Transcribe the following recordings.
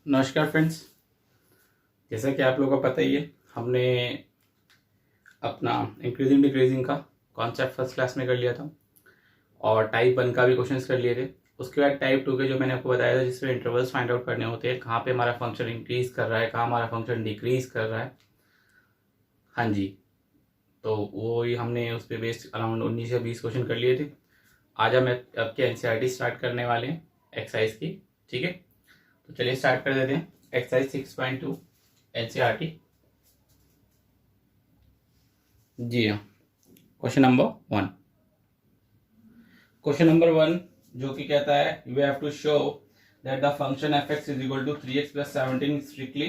नमस्कार फ्रेंड्स। जैसा कि आप लोगों को पता ही है, हमने अपना इंक्रीजिंग डिक्रीजिंग का कॉन्सेप्ट फर्स्ट क्लास में कर लिया था और टाइप 1 का भी क्वेश्चंस कर लिए थे। उसके बाद टाइप 2 के जो मैंने आपको बताया था, जिसमें इंटरवल्स फाइंड आउट करने होते हैं, कहाँ पे हमारा फंक्शन इंक्रीज कर रहा है, कहाँ हमारा फंक्शन डिक्रीज कर रहा है। हाँ जी, तो वो ही हमने उस पर बेस्ड अराउंड 19 या 20 क्वेश्चन कर लिए थे। आज हम आपके एनसीईआरटी स्टार्ट करने वाले हैं एक्सरसाइज की। ठीक है, तो चलिए स्टार्ट कर देते हैं। Exercise 6.2 NCERT. जी हाँ, क्वेश्चन नंबर 1। क्वेश्चन नंबर 1 जो कि कहता है you have to show that the function f x is equal to 3x plus 17 strictly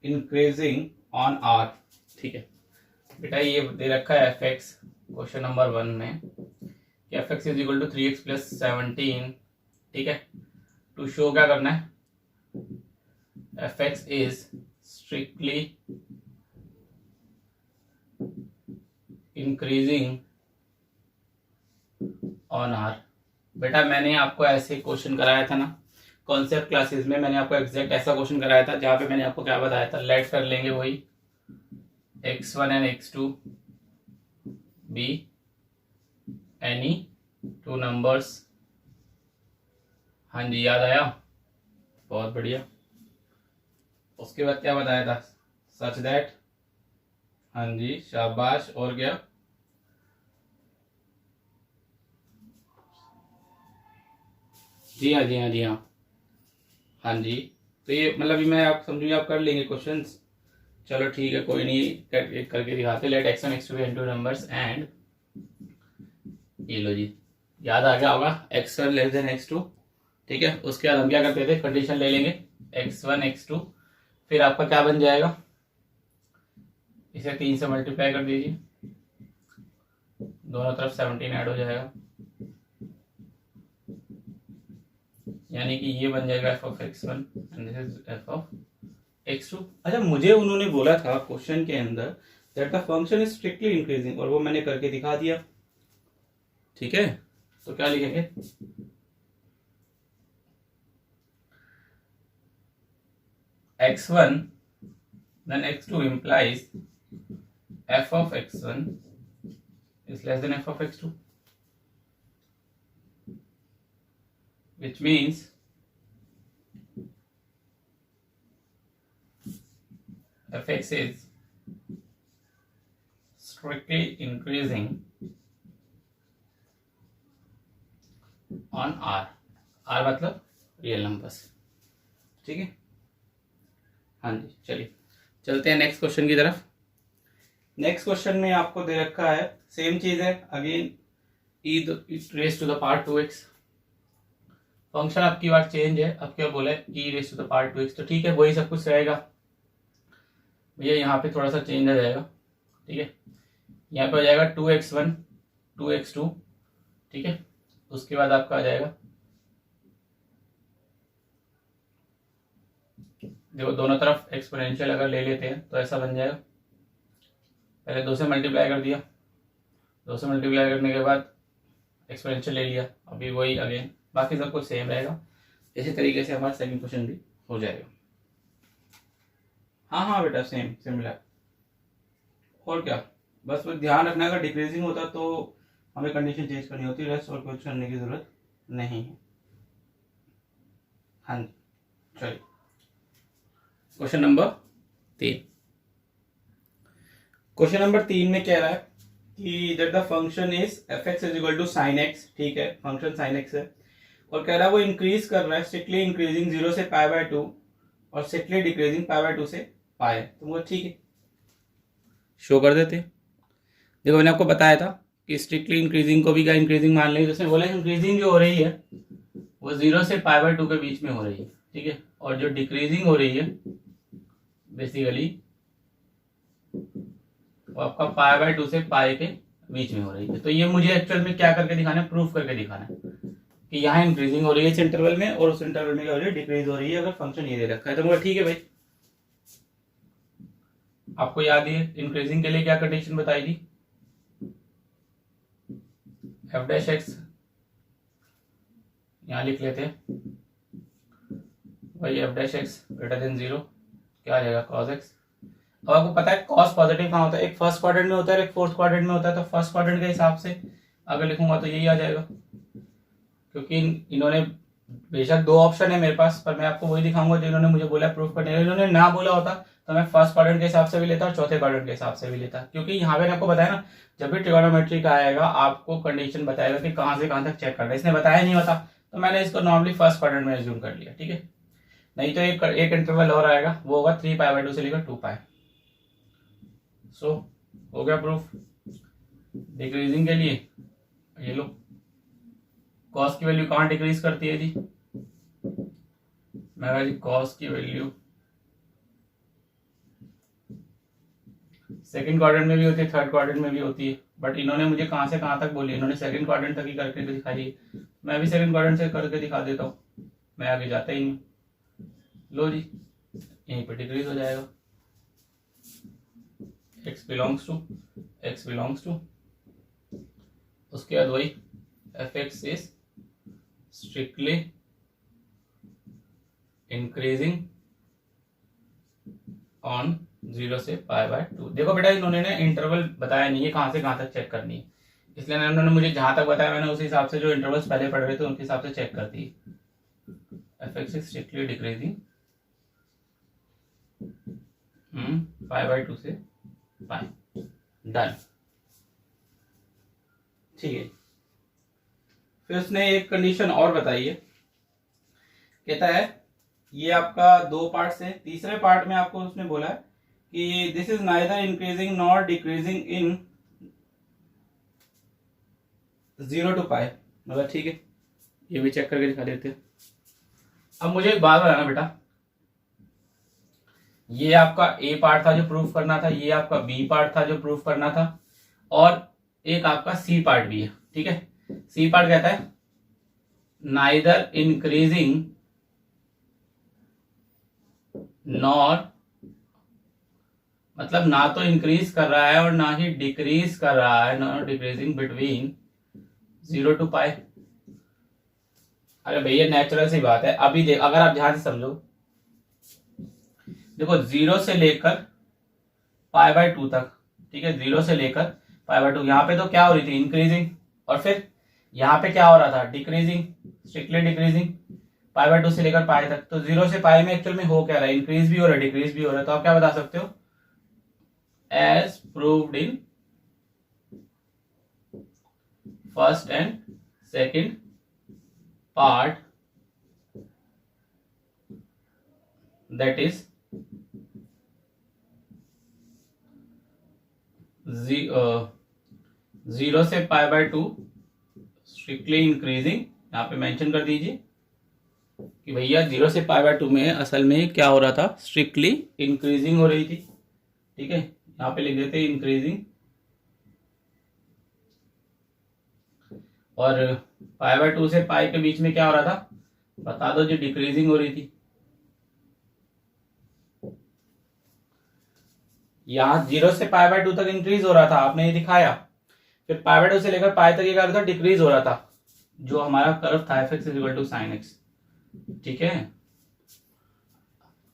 increasing on R. ठीक है बेटा, ये दे रखा है एफ एक्स क्वेश्चन नंबर 1 में कि f x is equal to 3x plus 17। ठीक है, टू शो क्या करना है, f x is strictly increasing on R. बेटा मैंने आपको ऐसे क्वेश्चन कराया था ना कॉन्सेप्ट क्लासेस में, मैंने आपको एग्जैक्ट ऐसा क्वेश्चन कराया था जहां पे मैंने आपको क्या बताया था, लेट कर लेंगे वही x1 and x2 be any two numbers. हाँ जी, याद आया, बहुत बढ़िया। उसके बाद क्या बताया था, सच दैट, हाँ जी शाबाश, और क्या, जी हाँ जी हाँ जी हाँ हाँ जी। तो ये मतलब मैं आप समझिए आप कर लेंगे क्वेश्चंस। चलो ठीक है, कोई नहीं, करके दिखाते। Let x1 x2 be any two numbers and, ये लो जी, याद आ गया होगा, x1 लेस देन x2। ठीक है, उसके बाद हम क्या करते थे, कंडीशन ले लेंगे x1 x2, फिर आपका क्या बन जाएगा, इसे 3 से मल्टीप्लाई कर दीजिए, दोनों तरफ 17 ऐड हो जाएगा, यानी कि ये बन जाएगा f of x1 and this is f of x2। अच्छा, मुझे उन्होंने बोला था क्वेश्चन के अंदर that the function is strictly increasing, और वो मैंने करके दिखा दिया। ठीक है, तो क्या लिखेंगे, x1 then x2 implies f of x1 is less than f of x2, which means fx is strictly increasing on r। r मतलब रियल नंबर्स। ठीक है, हाँ जी, चलिए चलते हैं नेक्स्ट क्वेश्चन की तरफ। नेक्स्ट क्वेश्चन में आपको दे रखा है सेम चीज है, again e raise to the power 2x। Function आपकी बार चेंज है, अब क्या बोला है, e raise to the power 2x, तो ठीक है वही सब कुछ रहेगा भैया, यहाँ पे थोड़ा सा चेंज आ जाएगा। ठीक है, यहाँ पे आ जाएगा 2x1 2x2। ठीक है, उसके बाद आपका आ जाएगा, देखो दोनों तरफ एक्सपोनेंशियल अगर ले लेते हैं तो ऐसा बन जाएगा, पहले 2 से मल्टीप्लाई कर दिया, 2 से मल्टीप्लाई करने के बाद एक्सपोनेंशियल ले लिया, अभी वही अगेन, बाकी सब कुछ सेम रहेगा। इसी तरीके से हमारा सेकंड क्वेश्चन भी हो जाएगा। हाँ हाँ बेटा, सेम सिमिलर, और क्या, बस वो ध्यान रखना अगर डिक्रीजिंग होता तो हमें कंडीशन चेंज करनी होती, रेस्ट और कुछ करने की जरूरत नहीं है। हाँ जी, चलिए क्वेश्चन नंबर 3। क्वेश्चन नंबर 3 में कह रहा है कि that the function is f x is equal to sine x. ठीक है, फंक्शन साइन एक्स है और कह रहा है वो इंक्रीज कर रहा है, स्ट्रिक्टली इंक्रीजिंग 0 से π/2 और स्ट्रिक्टली डिक्रीजिंग π/2 से पाए। तो मुझे ठीक है, शो कर देते। देखो मैंने आपको बताया था कि स्ट्रिक्टली इंक्रीजिंग को भी क्या इंक्रीजिंग मान लेंगे, जिसमें बोला इंक्रीजिंग जो हो रही है वो 0 से π/2 के बीच में हो रही है। ठीक है, और जो डिक्रीजिंग हो रही है बेसिकली वो आपका π/2 से पाई के बीच में हो रही है। तो ये मुझे एक्चुअल में क्या करके दिखाना है, प्रूफ करके दिखाना है कि यहाँ इंक्रीजिंग हो रही है इस इंटरवल में और उस इंटरवल में क्या हो रही है, डिक्रीज हो रही है। अगर फंक्शन ये दे रखा है तो मुझे ठीक है भाई। आपको याद है इंक्रीजिंग के लिए क्या कंडीशन बताई थी, एफ डैश एक्स यहां लिख लेते हैं वही F dash x greater than 0 क्या आ जाएगा कॉस एक्स। अब आपको पता है कॉस पॉजिटिव कहाँ होता है, एक फर्स्ट क्वाड्रेंट में होता है एक फोर्थ क्वाड्रेंट में होता है, तो फर्स्ट क्वाड्रेंट के हिसाब से अगर लिखूंगा तो यही आ जाएगा, क्योंकि इन्होंने बेशक दो ऑप्शन है मेरे पास, पर मैं आपको वही दिखाऊंगा जो इन्होंने मुझे बोला प्रूफ करने के लिए। इन्होंने ना बोला होता तो मैं फर्स्ट क्वाड्रेंट के हिसाब से भी लेता और चौथे क्वाड्रेंट के हिसाब से भी लेता, क्योंकि यहाँ पे आपको बताया ना जब भी ट्रिगोनोमेट्री का आएगा आपको कंडीशन बताएगा कि कहाँ से कहाँ तक चेक करना है, इसने बताया नहीं होता तो मैंने इसको नॉर्मली फर्स्ट क्वाड्रेंट में एज्यूम कर लिया, ठीक है। नहीं तो एक इंटरवल और आएगा, वो होगा 3π/2 से लेकर 2π। सो हो गया प्रूफ। डिक्रीजिंग के लिए ये लो, कॉस की वैल्यू कहाँ डिक्रीज करती है जी, मैं जी कॉस की वैल्यू सेकंड क्वाड्रेंट में भी होती है, थर्ड क्वाड्रेंट में भी होती है, बट इन्होंने मुझे कहाँ से कहाँ तक बोली, इन्होंने सेकंड क्वाड्रेंट तक ही करके दिखाई है, मैं भी सेकंड क्वाड्रेंट से करके दिखा देता हूँ, मैं आगे जाता ही नहीं। लो जी यहीं पर डिक्रीज हो जाएगा, x बिलोंग्स टू उसके बाद वही fx is strictly increasing on 0 से π/2। देखो बेटा इन्होंने ना इंटरवल बताया नहीं है कहाँ से कहाँ तक चेक करनी है, इसलिए उन्होंने मुझे जहां तक बताया मैंने उसी हिसाब से जो इंटरवल्स पहले पढ़ रहे थे उनके हिसाब से चेक कर दी। fx इज स्ट्रिक्टली डिक्रीजिंग π/2 से π। डन, ठीक है। फिर उसने एक कंडीशन और बताई है, कहता है ये आपका दो पार्ट से, तीसरे पार्ट में आपको उसने बोला है कि this is neither increasing nor decreasing in 0 to π। मतलब ठीक है, ये भी चेक करके दिखा देते हैं। अब मुझे एक बात बताना बेटा, ये आपका ए पार्ट था जो प्रूफ करना था, ये आपका बी पार्ट था जो प्रूफ करना था, और एक आपका सी पार्ट भी है, ठीक है। सी पार्ट कहता है नाइदर इंक्रीजिंग नॉर, मतलब ना तो इंक्रीज कर रहा है और ना ही डिक्रीज कर रहा है, नॉट डिक्रीजिंग बिटवीन 0 to π। अरे भैया नेचुरल सी बात है, अभी देख अगर आप ध्यान से समझो, देखो 0 से लेकर π/2 तक, ठीक है, 0 से लेकर π/2, यहाँ पे तो क्या हो रही थी इंक्रीजिंग, और फिर यहाँ पे क्या हो रहा था डिक्रीजिंग, स्ट्रिक्टली डिक्रीजिंग π/2 से लेकर π तक। तो 0 से π में एक्चुअल में हो क्या रहा है, इंक्रीज भी हो रहा है डिक्रीज भी हो रहा है। तो आप क्या बता सकते हो, as proved in first and second part that is 0 से π/2 स्ट्रिक्टली इंक्रीजिंग, यहाँ पे मेंशन कर दीजिए कि भैया 0 से π/2 में असल में क्या हो रहा था, स्ट्रिक्टली इंक्रीजिंग हो रही थी, ठीक है। यहाँ पे लिख देते इंक्रीजिंग, और π/2 से π के बीच में क्या हो रहा था बता दो, जो डिक्रीजिंग हो रही थी। यहाँ 0 से π/2 तक इंक्रीज हो रहा था, आपने ये दिखाया, फिर π/2 से लेकर π तक ये क्या हो रहा था, डिक्रीज हो रहा था, जो हमारा कर्व था fx = sin x, ठीक है।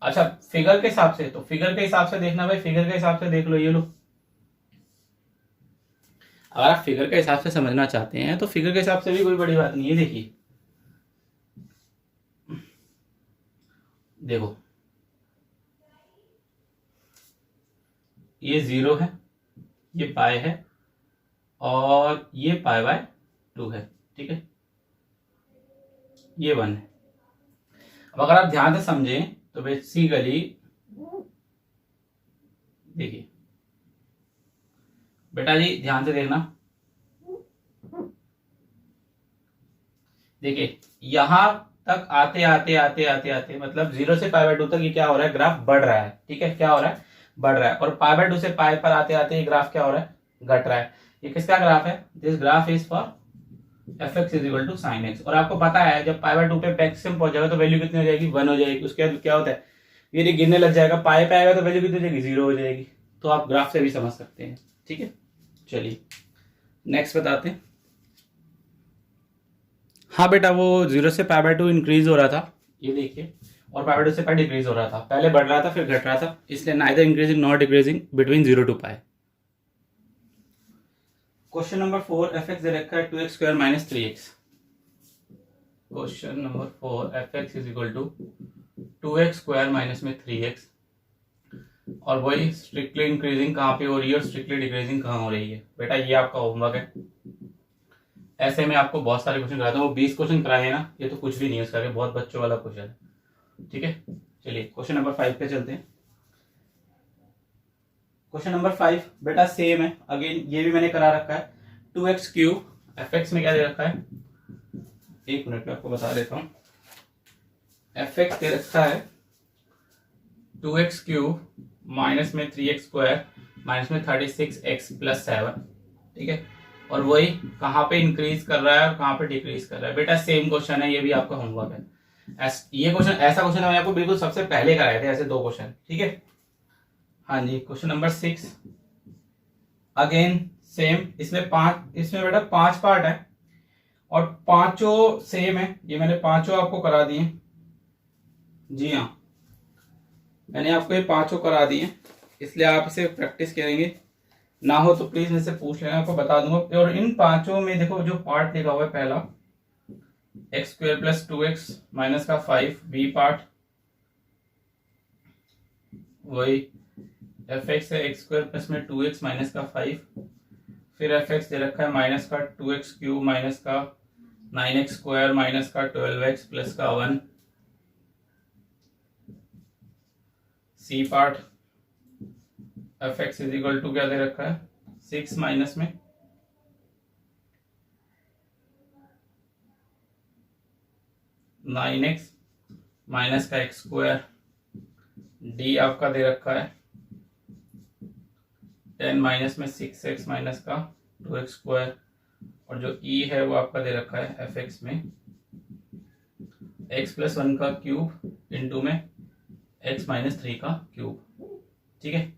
अच्छा फिगर के हिसाब से, तो फिगर के हिसाब से देखना भाई, फिगर के हिसाब से देख लो, ये लो, अगर आप फिगर के हिसाब से समझना चाहते हैं तो फिगर के हिसाब से भी कोई बड़ी बात नहीं है। देखिए देखो ये 0 है, ये पाई है, और ये π/2 है, ठीक है, ये 1 है। अब अगर आप ध्यान से समझें तो बेसिकली देखिए बेटा जी ध्यान से देखना, देखिए यहां तक आते आते आते आते आते मतलब 0 से π/2 तक ये क्या हो रहा है, ग्राफ बढ़ रहा है, ठीक है, क्या हो रहा है बढ़ रहा है, और π/2 से π पर आते आते ये ग्राफ क्या हो रहा है घट रहा है। ये किसका ग्राफ है, this graph is for fx = sin x, और आपको पता है जब π/2 पे मैक्सिमम पहुंच जाएगा तो वैल्यू कितनी हो जाएगी, 1 हो जाएगी। उसके बाद क्या होता है, ये गिरने लग जाएगा, पाए पे आएगा तो वैल्यू कितनी हो जाएगी, 0 हो जाएगी। तो आप ग्राफ से भी समझ सकते हैं, ठीक है। चलिए नेक्स्ट बताते हैं। हाँ बेटा वो 0 से π/2 इंक्रीज हो रहा था, ये देखिए, और पाई से पाई डिक्रीज हो रहा था, पहले बढ़ रहा था फिर घट रहा था, इसलिए neither increasing not decreasing between 0 to pi. Question number 4 F X दे रखा है 2x square minus 3x। Question number 4 F x is equal to 2x square minus में 3x, और वही स्ट्रिक्टली इंक्रीजिंग कहाँ पे हो रही है और स्ट्रिक्टली डिक्रीजिंग कहाँ हो रही है। बेटा ये आपका होमवर्क है, ऐसे में आपको बहुत सारे क्वेश्चन कराता हूँ, वो 20 क्वेश्चन कराए ना, ये तो कुछ भी नहीं है उसका, बहुत बच्चों वाला क्वेश्चन है। ठीक है, चलिए क्वेश्चन नंबर 5 पे चलते हैं। क्वेश्चन नंबर 5 बेटा सेम है, अगेन ये भी मैंने करा रखा है। 2x क्यूब एफ एक्स में क्या दे रखा है, एक मिनट में आपको बता देता हूँ। एफ एक्स दे रखा है 2x क्यूब माइनस में 3x स्क्वायर माइनस में 36x प्लस 7। ठीक है, और वही कहाँ पे इंक्रीज कर रहा है और कहाँ पे डिक्रीज कर रहा है। बेटा सेम क्वेश्चन है, ये भी आपका होमवर्क है। ये क्वेश्चन ऐसा क्वेश्चन है, मैं आपको बिल्कुल सबसे पहले कराए थे ऐसे 2 क्वेश्चन। ठीक है, हाँ जी। क्वेश्चन नंबर 6 अगेन सेम, इसमें बेटा 5 पार्ट है और पांचों सेम है। ये मैंने पांचों आपको करा दिए, जी हाँ, मैंने आपको ये पांचों करा दिए, इसलिए आप इसे प्रैक्टिस करेंगे। ना हो तो प्लीज मुझसे पूछ लेना, आपको बता दूंगा। और इन पांचों में देखो जो पार्ट लिखा हुआ है, पहला x square plus 2x minus का 5 बी पार्ट, वही एफ एक्स है एक्स स्क्वायर प्लस में 2x माइनस का 5, फिर एफ एक्स दे रखा है माइनस का 2x क्यूब माइनस का 9x स्क्वायर माइनस का 12x प्लस का 1, C part f x is equal to क्या दे रखा है 6 माइनस में 9x माइनस का x स्क्वायर, डी आपका दे रखा है 10 माइनस में 6x माइनस का 2x स्क्वायर, और जो e है वो आपका दे रखा है एफ एक्स में x प्लस 1 का क्यूब इंटू में x माइनस 3 का क्यूब। ठीक है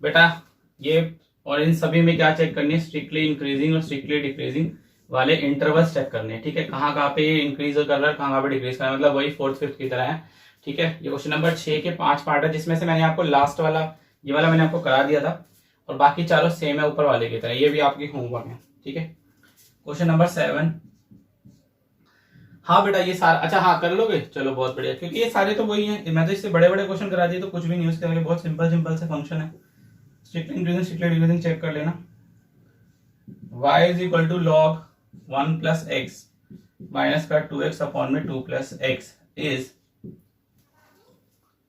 बेटा, ये और इन सभी में क्या चेक करनी है, स्ट्रिक्टली इंक्रीजिंग और स्ट्रिक्टली डिक्रीजिंग वाले इंटरवल्स चेक करने हैं। ठीक है, कहाँ पे इंक्रीज कर रहा है, कहाँ पे डिक्रीज कर रहा है, मतलब वही 4th 5th की तरह है। ठीक है, ये क्वेश्चन नंबर 6 के 5 पार्ट है, जिसमें से मैंने आपको लास्ट वाला ये वाला मैंने आपको करा दिया था, और बाकी चारों सेम है ऊपर वाले की तरह। ये भी आपकी होमवर्क है। ठीक है, क्वेश्चन नंबर 7, हाँ बेटा ये सारा, अच्छा हाँ कर लोगे, चलो बहुत बढ़िया, क्योंकि ये सारे तो वही हैं। मैं तो इससे बड़े बड़े क्वेश्चन करा दिए तो कुछ भी नहीं, उसके आगे बहुत सिंपल से फंक्शन है। Strictly increasing strictly decreasing check कर लेना। y is equal to log 1 plus x minus का 2x अपॉन में 2 प्लस एक्स इज,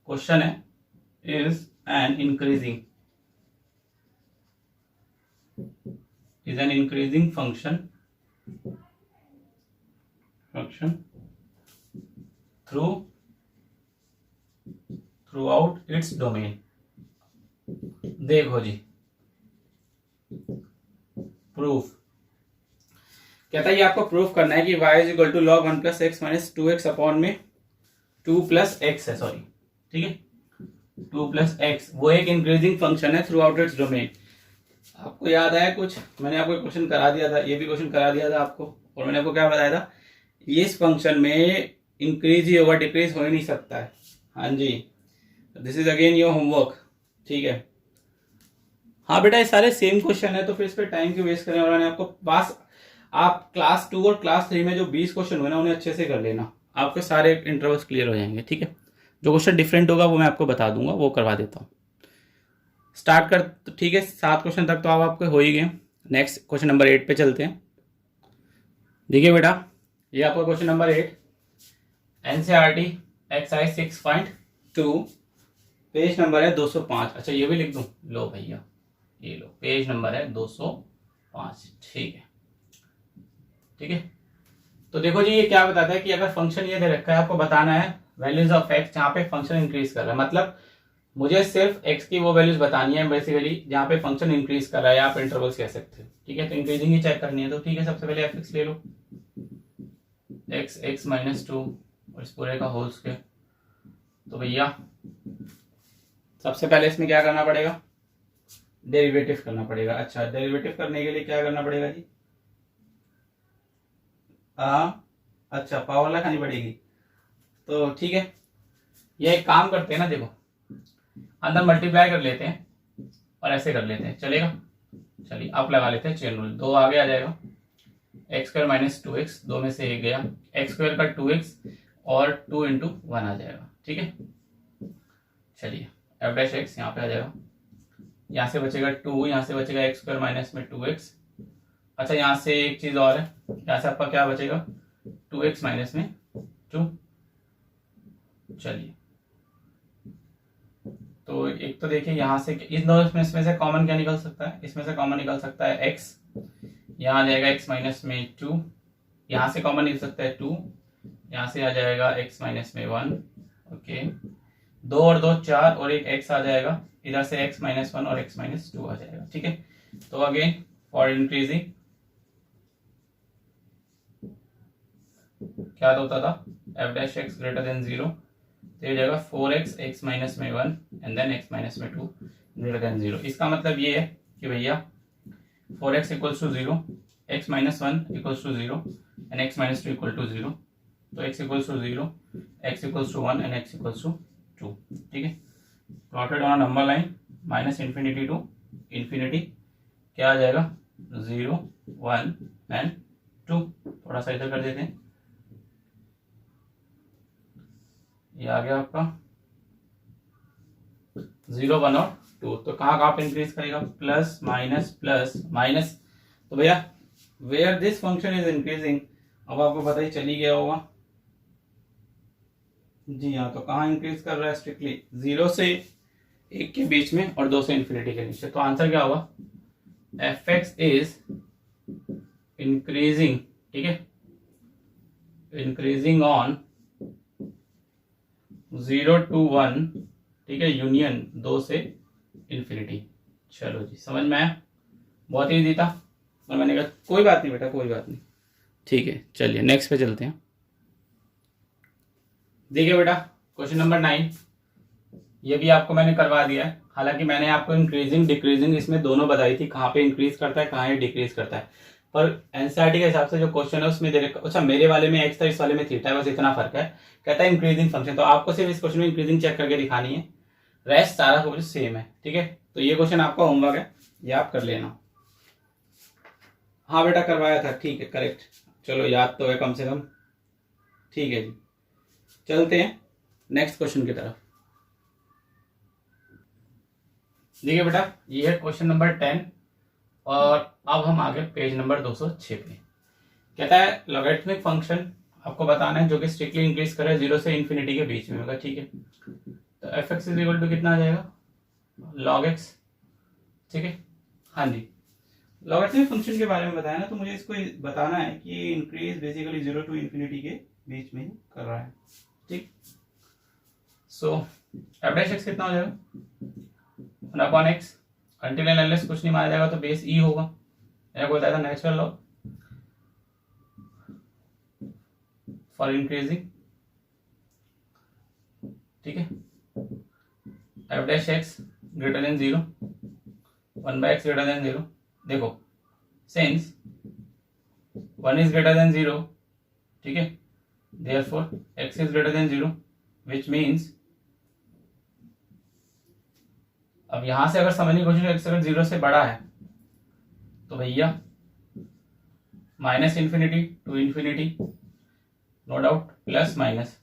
क्वेश्चन है, is an increasing function throughout its domain. देखो जी, प्रूफ कहता है, ये आपको प्रूफ करना है कि y is equal to log 1 plus x minus 2x upon में 2 प्लस एक्स है, सॉरी ठीक है 2 प्लस एक्स, वो एक इंक्रीजिंग फंक्शन है थ्रू आउट इट्स डोमेन। आपको याद आया कुछ, मैंने आपको क्वेश्चन करा दिया था, ये भी क्वेश्चन करा दिया था आपको, और मैंने आपको क्या बताया था, ये इस फंक्शन में इंक्रीज ही होगा, डिक्रीज हो ही नहीं सकता है। हाँ जी, this is again your homework. ठीक है, हाँ बेटा ये सारे सेम क्वेश्चन है, तो फिर इस पर टाइम क्यों वेस्ट करें। और मैंने आपको पास, आप क्लास 2 और क्लास 3 में जो 20 क्वेश्चन हुए ना, उन्हें अच्छे से कर लेना, आपके सारे इंटरवल्स क्लियर हो जाएंगे। ठीक है, जो क्वेश्चन डिफरेंट होगा वो मैं आपको बता दूंगा, वो करवा देता हूँ। स्टार्ट कर, तो ठीक है 7 क्वेश्चन तक तो आप आपके हो ही गए। नेक्स्ट क्वेश्चन नंबर 8 पे चलते हैं। देखिए बेटा, ये आपका question number 8 NCERT exercise 6.2, page number है 205। अच्छा ये भी लिख दूं, लो भैया ये लो, पेज नंबर है 205। ठीक है, ठीक है, तो देखो जी, ये क्या बताता है कि अगर फंक्शन ये दे रखा है, आपको बताना है वैल्यूज ऑफ एक्स जहाँ पे फंक्शन इंक्रीज कर रहा है, मतलब मुझे सिर्फ एक्स की वो वैल्यूज बतानी है बेसिकली जहाँ पे फंक्शन इंक्रीज कर रहा है, आप इंटरवल्स कह सकते हो। ठीक है, तो इंक्रीजिंग ही चेक करनी है, तो ठीक है, सबसे पहले एफ एक्स ले लो, एक्स एक्स माइनस 2 और इस पूरे का होल स्क्वायर। तो भैया सबसे पहले इसमें क्या करना पड़ेगा, डेरिवेटिव करना पड़ेगा। अच्छा, डेरिवेटिव करने के लिए क्या करना पड़ेगा जी, अच्छा पावर लगानी पड़ेगी। तो ठीक है, ये एक काम करते हैं ना, देखो अंदर मल्टीप्लाई कर लेते हैं और ऐसे कर लेते हैं, चलेगा? चलिए आप लगा लेते हैं चेन रूल। 2 आगे आ जाएगा, एक्स स्क्वायर माइनस 2x, 2 में से 1 गया, एक्स स्क्वायर का 2x और 2 इंटू 1 आ जाएगा, ठीक है। चलिए एफ डैश एक्स यहाँ पे आ जाएगा, यहाँ से बचेगा 2, यहाँ से बचेगा एक्स स्क्वायर माइनस में 2x। अच्छा यहाँ से एक चीज और है, यहाँ से आपका क्या बचेगा, 2x माइनस में 2। चलिए तो एक तो देखिए यहाँ से इन दोनों में इसमें से कॉमन क्या निकल सकता है, इसमें से कॉमन निकल सकता है x, यहाँ आ जाएगा x माइनस में 2, यहाँ से कॉमन निकल सकता है 2, यहाँ से आ जाएगा x माइनस में 1, ओके। 2 और 2 4 और एक x आ जाएगा, इधर से x माइनस 1 और x माइनस 2 आ जाएगा, ठीक है। तो अगेन फॉर इंक्रीजिंग क्या होता था, f dash x greater than 0, तो ये जाएगा 4x x माइनस में 1 एंड देन x माइनस में 2 ग्रेटर देन 0। इसका मतलब ये है कि भैया 4x equals to 0, x minus 1 equals to 0 and x minus 2 equal to 0। तो x equals to 0, x equals to 1 and x equals to 2, ठीक है। Plotted on number line minus infinity to infinity, क्या आ जाएगा 0 1 एंड 2। थोड़ा सा इधर कर देते हैं, ये आ गया आपका 0 1 और 2। तो कहाँ कहाँ पे इंक्रीज करेगा, प्लस माइनस। तो भैया where this function is increasing, अब आपको पता ही चली गया होगा जी हाँ। तो कहाँ इंक्रीज कर रहा है, स्ट्रिक्टली 0 से 1 के बीच में और 2 से इन्फिनिटी के नीचे। तो आंसर क्या होगा, एफ एक्स इज इंक्रीजिंग, ठीक है, इंक्रीजिंग ऑन 0 to 1, ठीक है, यूनियन 2 से इन्फिनिटी। चलो जी समझ में आया, बहुत ईजी था। और मैंने कहा कोई बात नहीं बेटा, कोई बात नहीं, ठीक है। चलिए नेक्स्ट पे चलते हैं। देखिए बेटा क्वेश्चन नंबर 9, ये भी आपको मैंने करवा दिया है। हालांकि मैंने आपको इंक्रीजिंग डिक्रीजिंग इसमें दोनों बताई थी, कहाँ पे इंक्रीज करता है कहाँ ये डिक्रीज करता है। पर एनसीईआरटी के हिसाब से जो क्वेश्चन है उसमें अच्छा मेरे वाले में एक्स था, इस वाले में थीटा है, बस इतना फर्क है। कहता है इंक्रीजिंग फंक्शन, तो आपको सिर्फ इस क्वेश्चन में इंक्रीजिंग चेक करके दिखानी है, रेस्ट सारा कुछ सेम है, ठीक है। तो ये क्वेश्चन आपका होमवर्क है, ये आप कर लेना। हाँ बेटा करवाया था, ठीक है करेक्ट, चलो याद तो है कम से कम, ठीक है जी। चलते हैं नेक्स्ट क्वेश्चन की तरफ। देखिए बेटा ये है क्वेश्चन नंबर 10 और अब हम आगे पेज नंबर 206 पे। कहता है लॉगरिथमिक फंक्शन आपको बताना है जो कि स्ट्रिक्टली इंक्रीज करे 0 से इन्फिनिटी के बीच में होगा, ठीक है। तो f x is equal to कितना आ जाएगा, लॉग एक्स, ठीक है। हाँ जी, लॉगरिथमिक फंक्शन के बारे में बताया ना, तो मुझे इसको बताना है कि इंक्रीज बेसिकली 0 टू इन्फिनिटी के बीच में ही कर रहा है, ठीक। सो एफ डैश एक्स कितना हो जाएगा, 1/x, अनटिल एंड अनलेस कुछ नहीं माना जाएगा तो बेस ई होगा, मैंने को बताया था नेचुरल लॉ फॉर इंक्रीजिंग, ठीक है। F dash x greater than 0, 1/x greater than 0। देखो सिंस 1 इज ग्रेटर देन 0, ठीक है, therefore x is greater than 0, which means अब यहां से अगर समझने की कोशिश x अगर 0 से बड़ा है तो भैया minus infinity to infinity, no doubt, plus minus,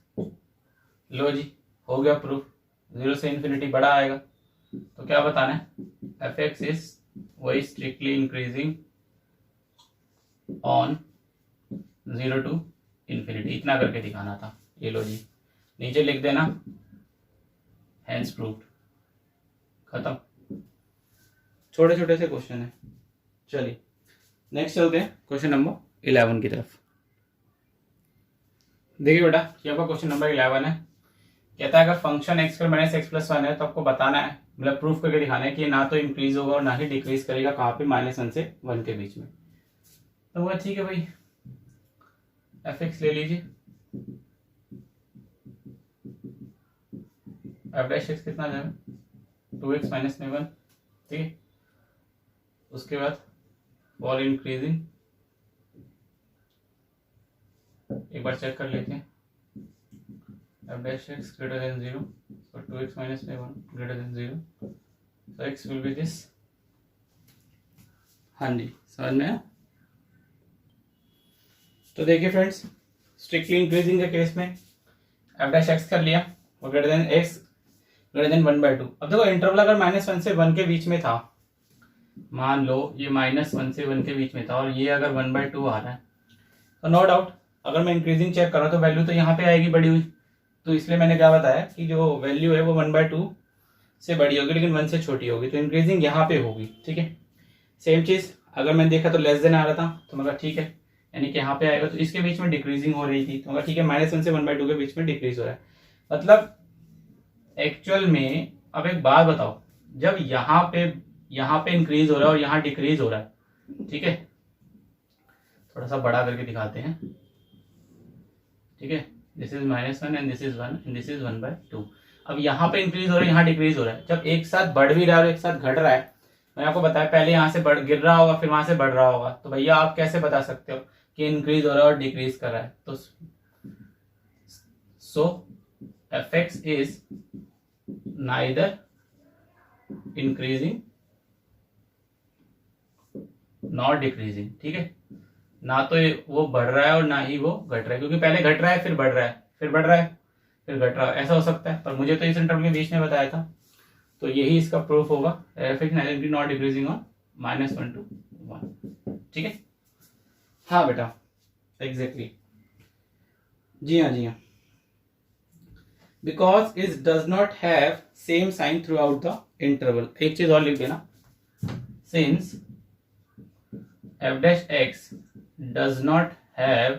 लो जी हो गया प्रूफ, 0 से इन्फिनिटी बड़ा आएगा। तो क्या बताना है, एफ एक्स इज वही strictly increasing on 0 to infinity, इतना करके दिखाना था। ये लो जी नीचे लिख देना, हैंस प्रूव्ड, खत्म। छोटे छोटे से क्वेश्चन है। चलिए नेक्स्ट चलते हैं क्वेश्चन नंबर 11 की तरफ। देखिए बेटा ये आपका क्वेश्चन नंबर 11 है। कहता है अगर function x square minus x plus 1 है तो आपको बताना है, मतलब प्रूफ करके दिखाना है कि ना तो इंक्रीज होगा और ना ही डिक्रीज करेगा, कहाँ पे, -1 से 1 के बीच में। तो वह ठीक है भाई, एफ एक्स ले लीजिए, एफ डैश एक्स कितना आ जाएगा, 2x माइनस में 1, ठीक है। उसके बाद फॉर इंक्रीजिंग एक बार चेक कर लेते हैं, F dash x greater than 0, so 2x minus 1 greater than 0, so x will be this। हाँ जी, समझ में आया? तो देखिए फ्रेंड्स, स्ट्रिक्टली इंक्रीजिंग के केस में एफ डैश एक्स कर लिया और greater than x greater than 1/2। अब देखो इंटरवल अगर -1 से 1 के बीच में था, मान लो ये -1 से 1 के बीच में था और ये अगर 1/2 आ रहा है, तो नो डाउट अगर मैं इंक्रीजिंग चेक कर रहा हूँ तो वैल्यू तो यहाँ पे आएगी बढ़ी हुई। तो इसलिए मैंने क्या बताया कि जो वैल्यू है वो 1/2 से बड़ी होगी लेकिन 1 से छोटी होगी, तो इंक्रीजिंग यहाँ पे होगी। ठीक है, सेम चीज़ अगर मैंने देखा तो लेस देन आ रहा था, तो मैं कहा ठीक है, यानी कि यहाँ पे आएगा, तो इसके बीच में डिक्रीजिंग हो रही थी, तो मैं ठीक है -1 से 1/2 के बीच में डिक्रीज हो रहा है। मतलब एक्चुअल में अब एक बात बताओ, जब यहाँ पे इंक्रीज हो रहा है और यहाँ डिक्रीज हो रहा है, ठीक है, थोड़ा सा बड़ा करके दिखाते हैं। ठीक है, this is -1 and this is 1 and this is 1/2। अब यहाँ पे इंक्रीज हो रहा है, यहाँ डिक्रीज हो रहा है। जब एक साथ बढ़ भी रहा है और एक साथ घट रहा है, मैंने आपको बताया पहले यहाँ से गिर रहा होगा फिर वहां से बढ़ रहा होगा, तो भैया आप कैसे बता सकते हो कि इंक्रीज हो रहा है और डिक्रीज कर रहा है? तो सो fx is neither increasing not decreasing. ठीक है, ना तो वो बढ़ रहा है और ना ही वो घट रहा है, क्योंकि पहले घट रहा है फिर बढ़ रहा है फिर बढ़ रहा है फिर घट रहा है, ऐसा हो सकता है। पर मुझे तो इस इंटरवल के बीच में बताया था, तो यही इसका प्रूफ होगा, fx neither not decreasing on -1 to 1। ठीक है, हाँ बेटा एग्जैक्टली, जी हाँ जी हाँ। Because it does not have same sign throughout the interval. एक चीज और लिख देना, since f dash x does not have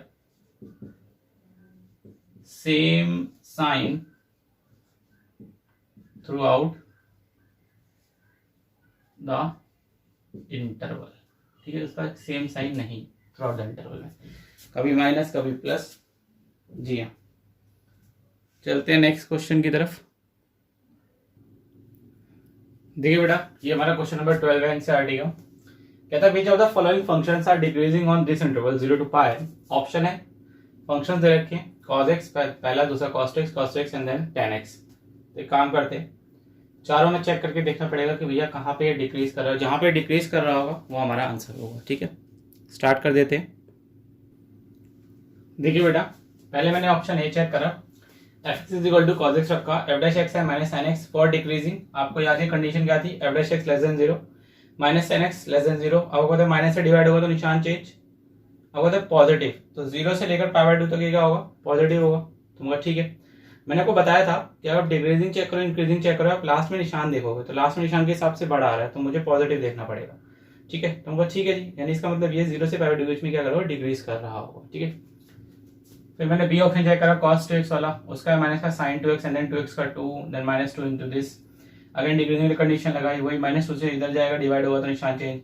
same sign throughout the interval। ठीक है, उसका सेम साइन नहीं थ्रू आउट द इंटरवल में, कभी माइनस कभी प्लस। जी हाँ, चलते हैं नेक्स्ट क्वेश्चन की तरफ। देखिए बेटा, ये हमारा क्वेश्चन नंबर 12 है एनसीईआरटी का। कहता है which of the following functions are decreasing on this interval 0 to π। Option है, फंक्शंस दे रखे हैं, cos x पहला, दूसरा cos x and then tan x। तो एक काम करते हैं, चारों में चेक करके देखना पड़ेगा कि भैया कहाँ पे डिक्रीज कर रहा है। जहां पे डिक्रीज कर रहा होगा वो हमारा आंसर होगा। ठीक है, स्टार्ट कर देते हैं। देखिए बेटा, पहले मैंने ऑप्शन ए चेक करा, f is equal to cos x रखा, f डैश x है -sin x फॉर डिक्रीजिंग। आपको याद है कंडीशन क्या थी, f dash x less than 0 -sin x less than 0। अब अगर माइनस से डिवाइड होगा तो निशान चेंज, अब होता है पॉजिटिव, तो 0 से लेकर π/2 तक क्या होगा, पॉजिटिव होगा। तो मगर ठीक है, मैंने आपको बताया था कि अगर डिक्रीजिंग चेक करो इंक्रीजिंग चेक करो, आप लास्ट में निशान देखोगे तो लास्ट में निशान के हिसाब से बढ़ा आ रहा है, तो मुझे पॉजिटिव देखना पड़ेगा। ठीक है, तो मगर ठीक है जी, यानी इसका मतलब ये 0 से π/2 बीच में क्या करो, डिक्रीज कर रहा होगा। ठीक है, फिर मैंने बी ऑप्शन चेक करा cos 2x वाला, उसका माइनस का sin 2x and then 2x का 2 then -2 into this. Again decreasing condition लगाई, वही -2 से इधर जाएगा, डिवाइड होगा तो निशान चेंज।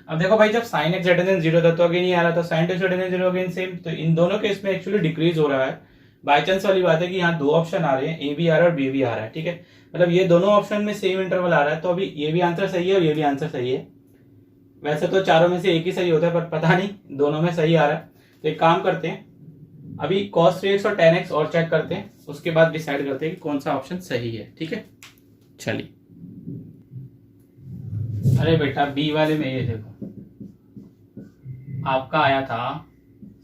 अब देखो भाई, जब sin x ग्रेटर देन 0 था तो अगेन ये आ रहा था, sin 2x greater than 0 again same. तो इन दोनों केस में एक्चुअली डिक्रीज हो रहा है। बाई चांस वाली बात है कि यहाँ दो ऑप्शन आ रहे हैं, ए भी आ रहा है और बी भी आ रहा है। ठीक है, मतलब ये दोनों ऑप्शन में सेम इंटरवल आ रहा है, तो अभी ये भी आंसर सही है और ये भी आंसर सही है। वैसे तो चारों में से एक ही सही होता है, पर पता नहीं दोनों में सही आ रहा है। तो एक काम करते हैं, अभी cos 3x और tan x और चेक करते हैं, उसके बाद डिसाइड करते हैं कि कौन सा ऑप्शन सही है। ठीक है, चलिए। अरे बेटा, बी वाले में ये देखो, आपका आया था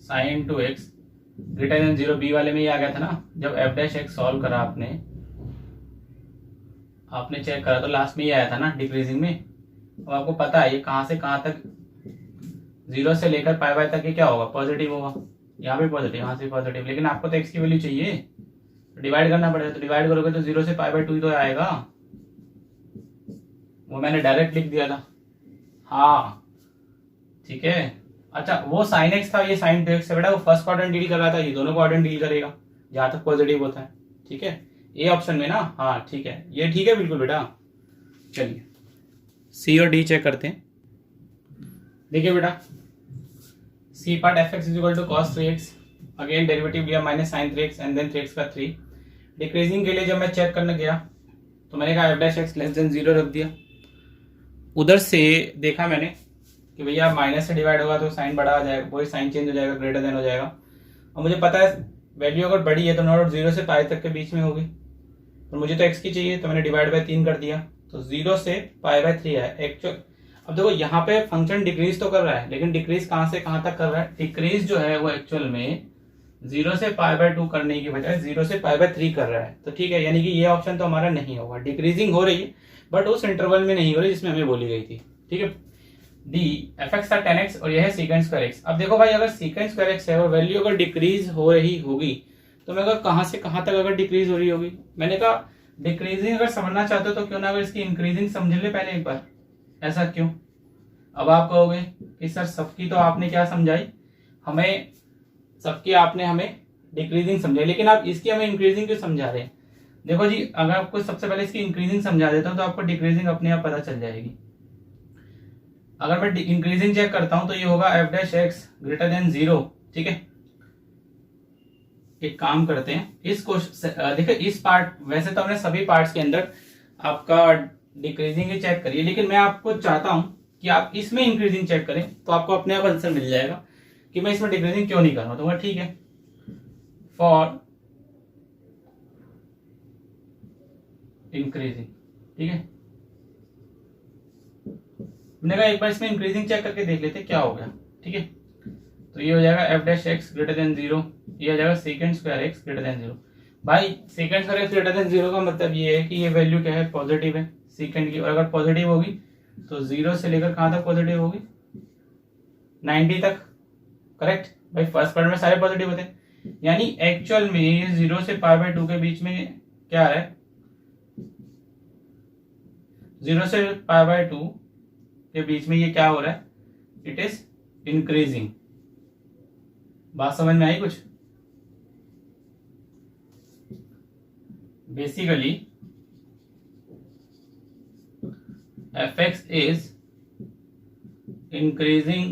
sin 2x greater than 0, B वाले में ये आ गया था ना। जब f डैश x सॉल्व करा आपने चेक करा तो लास्ट में ये आया था ना डिक्रीजिंग में। अब आपको पता है ये कहाँ से कहाँ तक, 0 से लेकर π/2 तक ये क्या होगा, पॉजिटिव होगा। यहाँ पे पॉजिटिव, यहाँ से पॉजिटिव, लेकिन आपको तो x की वैल्यू चाहिए, तो डिवाइड करना पड़ेगा। तो डिवाइड करोगे तो 0 से π/2 तो आएगा, वो मैंने डायरेक्ट लिख दिया था। हाँ ठीक है, अच्छा वो sin x था, ये sin 2x है बेटा, वो फर्स्ट क्वाड्रेंट डील कर रहा था, ये दोनों क्वाड्रेंट डील करेगा जहां तक पॉजिटिव होता है। ठीक है, ए ऑप्शन में ना, हाँ ठीक है, ये ठीक है बिल्कुल बेटा। चलिए सी और डी चेक करते हैं। देखिए बेटा, C part fx is equal to cos 3x, again derivative लिया -sin 3x and then 3x का 3। डिक्रीजिंग के लिए जब मैं चेक करने गया तो मैंने कहा f dash x less than 0 रख दिया। उधर से देखा मैंने कि भैया माइनस से डिवाइड होगा तो साइन बड़ा आ जाएगा, वही साइन चेंज हो जाएगा, ग्रेटर देन हो जाएगा। और मुझे पता है वैल्यू अगर बड़ी है तो नो डाउट 0 से पाई तक के बीच में होगी, और मुझे तो x की चाहिए तो मैंने डिवाइड बाय 3 कर दिया, तो 0 से पाई बाय 3 है एक्चुअल। अब देखो यहाँ पे फंक्शन डिक्रीज तो कर रहा है, लेकिन डिक्रीज कहाँ से कहाँ तक कर रहा है? डिक्रीज जो है वो एक्चुअल में 0 से पाई बाय 2 करने की बजाय 0 से पाई बाय 3 कर रहा है। तो ठीक है, यानी कि ये ऑप्शन तो हमारा नहीं होगा। डिक्रीजिंग हो रही है बट उस इंटरवल में नहीं हो रही जिसमें हमें बोली गई थी। ठीक है, डी fx था 10x और यह है सीकेंड स्क्वायर x। अब देखो भाई, अगर सीकेंड स्क्वायर x है और वैल्यू अगर डिक्रीज हो रही होगी तो मैं कहाँ से कहाँ तक अगर डिक्रीज हो रही होगी, मैंने कहा डिक्रीजिंग अगर समझना चाहते हो तो क्यों ना अगर इसकी इंक्रीजिंग समझ ले पहले एक बार। ऐसा क्यों? अब आप कहोगे कि सर सबकी तो आपने क्या समझाई, हमें सबकी आपने हमें डिक्रीजिंग समझाई, लेकिन आप इसकी हमें इंक्रीजिंग क्यों समझा रहे हैं? देखो जी, अगर आपको सबसे पहले इसकी इंक्रीजिंग समझा देता हूं तो आपको डिक्रीजिंग अपने आप पता चल जाएगी। अगर मैं इंक्रीजिंग चेक करता हूं तो ये होगा f dash x greater than 0। ठीक है, एक काम करते हैं, इस क्वेश्चन देखिए इस पार्ट, वैसे तो हमने सभी पार्ट्स के अंदर आपका डिक्रीजिंग ही चेक करिए, लेकिन मैं आपको चाहता हूं कि आप इसमें इंक्रीजिंग चेक करें तो आपको अपने आप आंसर मिल जाएगा कि मैं इसमें डिक्रीजिंग क्यों नहीं कर रहा हूं। तो ठीक है, फॉर इंक्रीजिंग, ठीक है, मैंने कहा एक बार इसमें इंक्रीजिंग चेक करके देख लेते क्या हो गया। ठीक है, तो ये हो जाएगा f dash x greater than 0, ये हो जाएगा second square x greater than 0। भाई second square x greater than 0 का मतलब ये है कि ये वैल्यू क्या है, पॉजिटिव है सेकेंड की, और अगर पॉजिटिव होगी तो 0 से लेकर कहां तक पॉजिटिव होगी, 90 तक। करेक्ट भाई, फर्स्ट पार्ट में सारे पॉजिटिव होते हैं, यानी एक्चुअल में ये 0 से पाई बाय 2 के बीच में क्या आ रहा है, 0 से पाई बाय 2 के बीच में ये क्या हो रहा है, इट इज इंक्रीजिंग। बात समझ में आई कुछ? Basically fx is increasing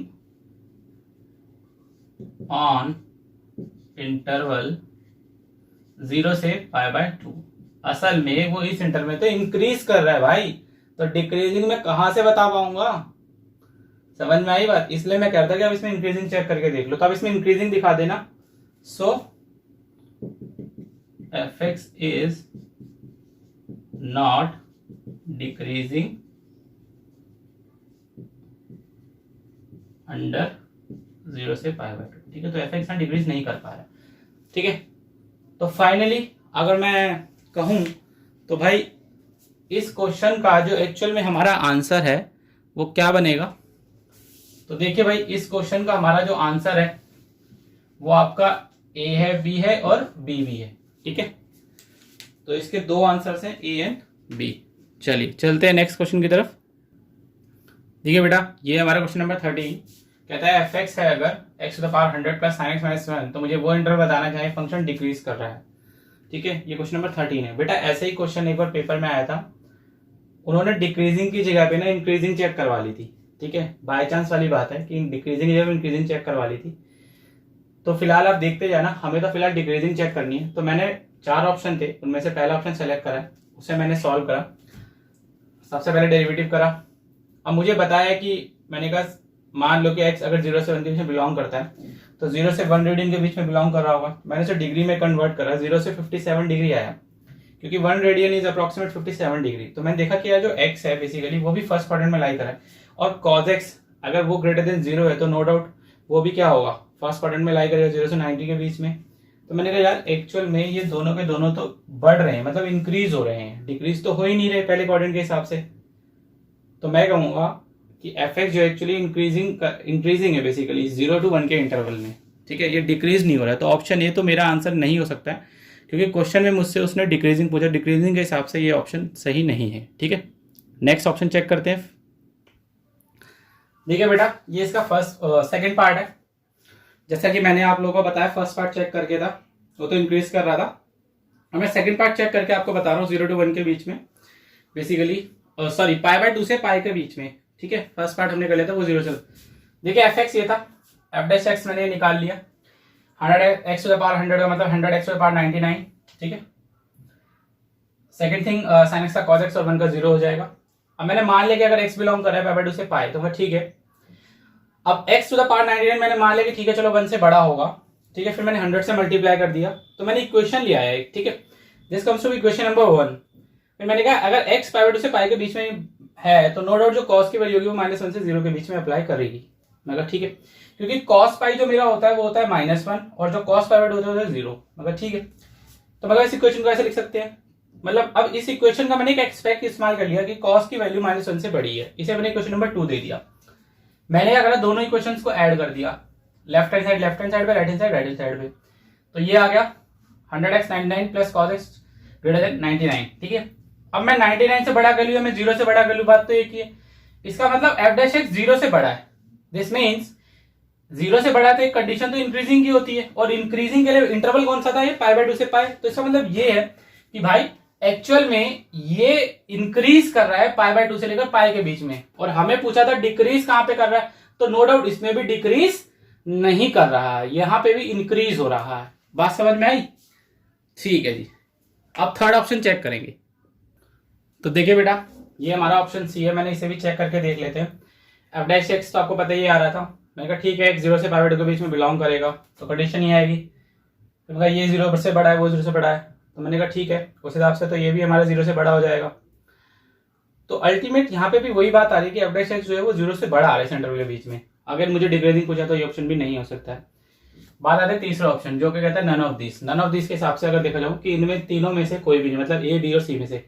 on interval 0 से पाई बाय 2। असल में वो इस इंटरवल में तो इंक्रीज कर रहा है भाई, तो डिक्रीजिंग में कहां से बता पाऊंगा? समझ में आई बात? इसलिए मैं कहता कि आप इसमें इंक्रीजिंग चेक करके देख लो, तो आप इसमें इंक्रीजिंग दिखा देना। सो fx is not decreasing under 0 से पाई बाय 2। ठीक है, तो fx ना डिक्रीज नहीं कर पा रहा है। ठीक है, तो फाइनली अगर मैं कहूं तो भाई इस क्वेश्चन का जो एक्चुअल में हमारा आंसर है वो क्या बनेगा, तो देखिए भाई इस क्वेश्चन का हमारा जो आंसर है वो आपका ए है, बी है और बी भी है। ठीक है, तो इसके दो आंसर्स हैं, ए एंड बी। चलिए चलते हैं नेक्स्ट क्वेश्चन की तरफ। देखिए बेटा, ये हमारा क्वेश्चन नंबर 13 कहता है एफ एक्स है अगर x to the power 100 plus sine x minus 1, तो मुझे वो इंटरवल बताना चाहिए फंक्शन डिक्रीज कर रहा है। ठीक है, ये क्वेश्चन नंबर 13 है। बेटा ऐसे ही क्वेश्चन एक बार पेपर में आया था, उन्होंने डिक्रीजिंग की जगह पे ना इंक्रीजिंग चेक करवा ली थी। ठीक है, बाय चांस वाली बात है कि डिक्रीजिंग की जगह इंक्रीजिंग चेक करवा ली थी। तो फिलहाल आप देखते जाना, हमें तो फिलहाल डिक्रीजिंग चेक करनी है। तो मैंने 4 ऑप्शन थे, उनमें से पहला ऑप्शन सेलेक्ट करा, उसे मैंने सॉल्व करा, सबसे पहले डेरिवेटिव करा। अब मुझे बताया कि मैंने कहा मान लो कि x अगर 0 से 1 के बीच में बिलोंग करता है तो 0 से 1 रेडियन के बीच में बिलोंग कर रहा होगा। मैंने उसे डिग्री में कन्वर्ट करा, 0 से 57 डिग्री आया, क्योंकि 1 रेडियन इज अप्रोक्सीमेट 57 डिग्री। तो मैंने देखा कि यार जो x है बेसिकली वो भी फर्स्ट क्वाड्रेंट में लाई करा है, और cos x अगर वो ग्रेटर देन 0 है तो नो डाउट वो भी क्या होगा, फर्स्ट क्वाड्रेंट में लाई करेगा 0 से 90 के बीच में। तो मैंने कहा यार एक्चुअल में ये दोनों के दोनों तो बढ़ रहे हैं, मतलब इंक्रीज हो रहे हैं, डिक्रीज तो हो ही नहीं रहे पहले क्वाड्रेंट के हिसाब से। तो मैं कहूंगा कि एफ एक्स जो एक्चुअली इंक्रीजिंग है बेसिकली 0 to 1 के इंटरवल में। ठीक है, ये डिक्रीज नहीं हो रहा है, तो ऑप्शन ए तो मेरा आंसर नहीं हो सकता है, क्योंकि क्वेश्चन में मुझसे उसने डिक्रीजिंग पूछा, डिक्रीजिंग के हिसाब से ये ऑप्शन सही नहीं है। ठीक है, नेक्स्ट ऑप्शन चेक करते हैं। देखिए बेटा, ये इसका सेकंड पार्ट है। जैसा कि मैंने आप लोगों को बताया फर्स्ट पार्ट चेक करके था, वो तो इंक्रीज कर रहा था, और मैं सेकंड पार्ट चेक करके आपको बता रहा हूँ 0 to 1 के बीच में बेसिकली, सॉरी पाई बाय 2 से पाई के बीच में। ठीक है, फर्स्ट पार्ट हमने कर लिया था वो 0 से। देखिए एफ एक्स ये था, एफ डैश एक्स मैंने निकाल लिया, 100 एक्स टू द पावर 100 का मतलब 100 एक्स टू द पावर 99। ठीक है, सेकंड थिंग साइन एक्स का कॉस एक्स और 1 का 0 हो जाएगा। अब मैंने मान लिया कि अगर एक्स बिलोंग कर रहा है पाई बाय 2 से पाई, तो ठीक है। अब एक्स टू द पावर 99 मैंने मान लिया कि ठीक है चलो 1 से बड़ा होगा, ठीक है, फिर मैंने 100 से मल्टीप्लाई कर दिया, तो मैंने इक्वेशन लिया है, ठीक है, this comes to equation number 1। फिर मैंने कहा अगर x पाई2 से पाई के बीच में है तो नो डाउट जो cos की वैल्यू होगी वो -1 से 0 के बीच में अप्लाई करेगी। मैं ठीक है, क्योंकि cos पाई जो मेरा होता है वो होता है -1 और जो cos पाई2 होता है 0। मगर ठीक है, तो मगर इस इक्वेशन को ऐसे लिख सकते हैं, मतलब अब इस इक्वेशन का मैंने एक एक्सपेक्ट इस्तेमाल कर लिया कि cos की वैल्यू -1 से बड़ी है, इसे मैंने इक्वेशन नंबर 2 दे दिया। मैंने क्या करा, दोनों इक्वेशंस को ऐड कर दिया, लेफ्ट हैंड साइड पे, राइट हैंड साइड पे, तो ये आ गया 100x 99 plus cos x greater then 99। ठीक है, अब मैं 99 से बड़ा कर लूँ या मैं 0 से बड़ा कर लूँ, बात तो एक ही है। इसका मतलब f डैश x 0 से बड़ा है, दिस मीन्स 0 से बड़ा है तो एक कंडीशन तो इंक्रीजिंग की होती है, और इंक्रीजिंग के लिए इंटरवल कौन सा था, ये π/2 से पाई। तो इसका मतलब ये है कि भाई एक्चुअल में ये इंक्रीज कर रहा है π/2 से लेकर पाई के बीच में, और हमें पूछा था डिक्रीज कहां पे कर रहा है, तो नो डाउट इसमें भी डिक्रीज नहीं कर रहा है, यहां पे भी इंक्रीज हो रहा है। बात समझ में आई? ठीक है जी, अब थर्ड ऑप्शन चेक करेंगे। तो देखिए बेटा, ये हमारा ऑप्शन सी है, मैंने इसे भी चेक करके देख लेते हैं। f डैश एक्स तो आपको पता ही आ रहा था, मैंने कहा ठीक है, x 0 से π/2 के बीच में बिलोंग करेगा, तो कंडीशन ये आएगी। तो मैंने कहा ये 0 से बड़ा है, वो 0 से बड़ा है, तो मैंने कहा ठीक है, उस हिसाब से तो ये भी हमारा 0 से बड़ा हो जाएगा। तो अल्टीमेट यहाँ पे भी वही बात आ रही है कि f डैश एक्स जो है वो 0 से बड़ा आ रहा है सेंटर के बीच में। अगर मुझे डिक्रीजिंग पूछा तो ये ऑप्शन भी नहीं हो सकता है। बात आती है तीसरा ऑप्शन, जो कि कहता है none of this. None of this के हिसाब से अगर देखा जाऊँ कि इनमें तीनों में से कोई भी नहीं, मतलब ए, बी और सी में से,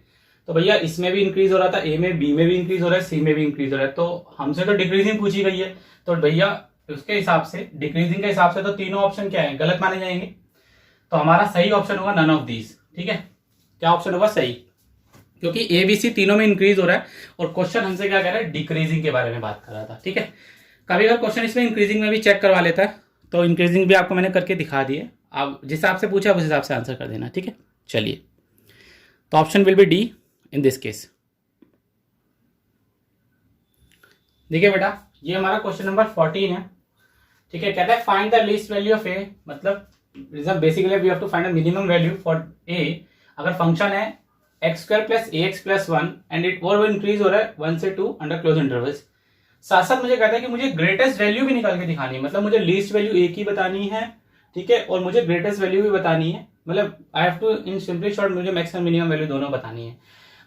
तो भैया इसमें भी इंक्रीज हो रहा था, ए में, बी में भी इंक्रीज हो रहा है, सी में भी इंक्रीज हो रहा है, तो हमसे तो डिक्रीजिंग पूछी गई है, तो भैया उसके हिसाब से, डिक्रीजिंग के हिसाब से तो तीनों ऑप्शन क्या है, गलत माने जाएंगे। तो हमारा सही ऑप्शन होगा नन ऑफ दिस। ठीक है, क्या ऑप्शन होगा सही, क्योंकि ए बी सी तीनों में इंक्रीज हो रहा है, और क्वेश्चन हमसे क्या कह रहा है, डिक्रीजिंग के बारे में बात कर रहा था। ठीक है, कभी अगर क्वेश्चन इसमें इंक्रीजिंग में भी चेक करवा लेता है तो इंक्रीजिंग भी आपको मैंने करके दिखा दिए, आप जिस हिसाब से पूछा उस हिसाब से आंसर कर देना। ठीक है, चलिए, तो option will be D in this case. देखिए बेटा, ये हमारा क्वेश्चन नंबर 14 है। ठीक है, कहता है find the least value of A, मतलब basically we have to find the minimum value for A. अगर फंक्शन है x² plus ax plus 1 and it और वो इंक्रीज हो रहा है 1 से 2 अंडर क्लोज इंटरवल्स। साथ साथ मुझे कहता है कि मुझे ग्रेटेस्ट वैल्यू भी निकाल के दिखानी है, मतलब मुझे लीस्ट वैल्यू एक ही बतानी है, ठीक है, और मुझे ग्रेटेस्ट वैल्यू भी बतानी है, मतलब I have to in simply short मुझे मैक्सिमम मिनिमम वैल्यू दोनों बतानी है।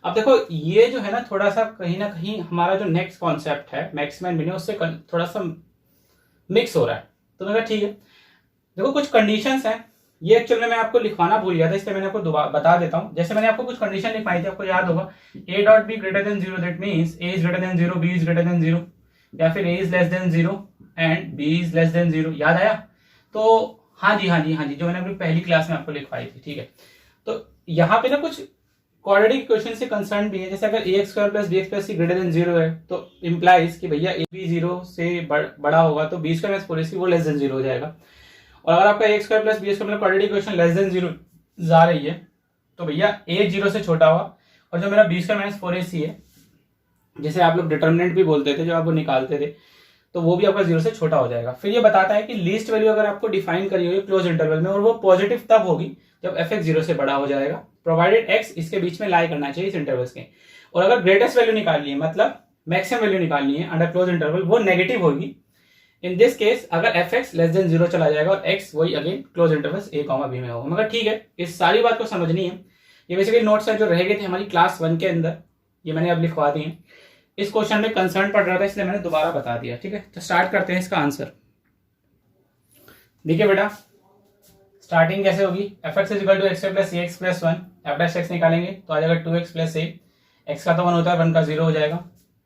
अब देखो ये जो है ना थोड़ा सा कहीं ना कहीं हमारा जो नेक्स्ट कॉन्सेप्ट है मैक्सिमम मिनिमम, उससे थोड़ा सा मिक्स हो रहा है। तो मैं ठीक है, देखो कुछ कंडीशंस हैं, ये एक्चुअल में मैं आपको लिखवाना भूल गया था, इसलिए मैंने आपको बता देता हूँ। जैसे मैंने आपको कुछ कंडीशन लिखवाई थी, आपको याद होगा, a dot be greater than 0, that means a is greater than 0, b is greater than 0, या फिर a is less than 0 and b is less than 0। याद आया? तो हाँ जी, जो मैंने अपनी पहली क्लास में आपको लिखवाई थी। ठीक है, तो यहाँ पे ना कुछ क्वाड्रेटिक इक्वेशन से कंसर्न भी है, जैसे अगर ax² plus bx plus c greater than 0 है तो इंप्लाइज कि भैया a भी 0 से बड़ा होगा तो b² प्लस 4ac वो लेस देन 0 हो जाएगा। और अगर आपका ax² प्लस bx² मतलब क्वाड्रेटिक इक्वेशन लेस देन 0 जा रही है तो भैया a 0 से छोटा होगा, और जो मेरा b² माइनस 4ac है, जैसे आप लोग डिटर्मिनेंट भी बोलते थे जो आप वो निकालते थे, तो वो भी आपका 0 से छोटा हो जाएगा। फिर ये बताता है कि लीस्ट वैल्यू अगर आपको डिफाइन करी हुई क्लोज इंटरवल में, और वो पॉजिटिव तब होगी जब f(x) 0 से बड़ा हो जाएगा, प्रोवाइडेड x इसके बीच में लाई करना चाहिए इस इंटरवल्स के। और अगर ग्रेटेस्ट वैल्यू निकालनी है, मतलब मैक्सिमम वैल्यू निकालनी है अंडर क्लोज इंटरवल, वो नेगेटिव होगी। इन दिस केस अगर f(x) लेस देन 0 चला जाएगा और x वही again close intervals a, b में होगा। मगर ठीक है, इस सारी बात को समझनी है। ये बेसिकली नोट्स है जो रह गए थे हमारी क्लास 1 के अंदर, ये मैंने अब लिखवा दी है। इस क्वेश्चन में कंसर्न पड़ रहा था इसलिए मैंने दोबारा बता दिया। ठीक है, तो स्टार्ट करते हैं इसका आंसर। देखिए बेटा, स्टार्टिंग कैसे होगी, f(x) is equal to x² plus ax plus 1, f dash x निकालेंगे तो आ जाएगा 2x प्लस a, x का तो 1 होता है, 1 का 0 हो जाएगा।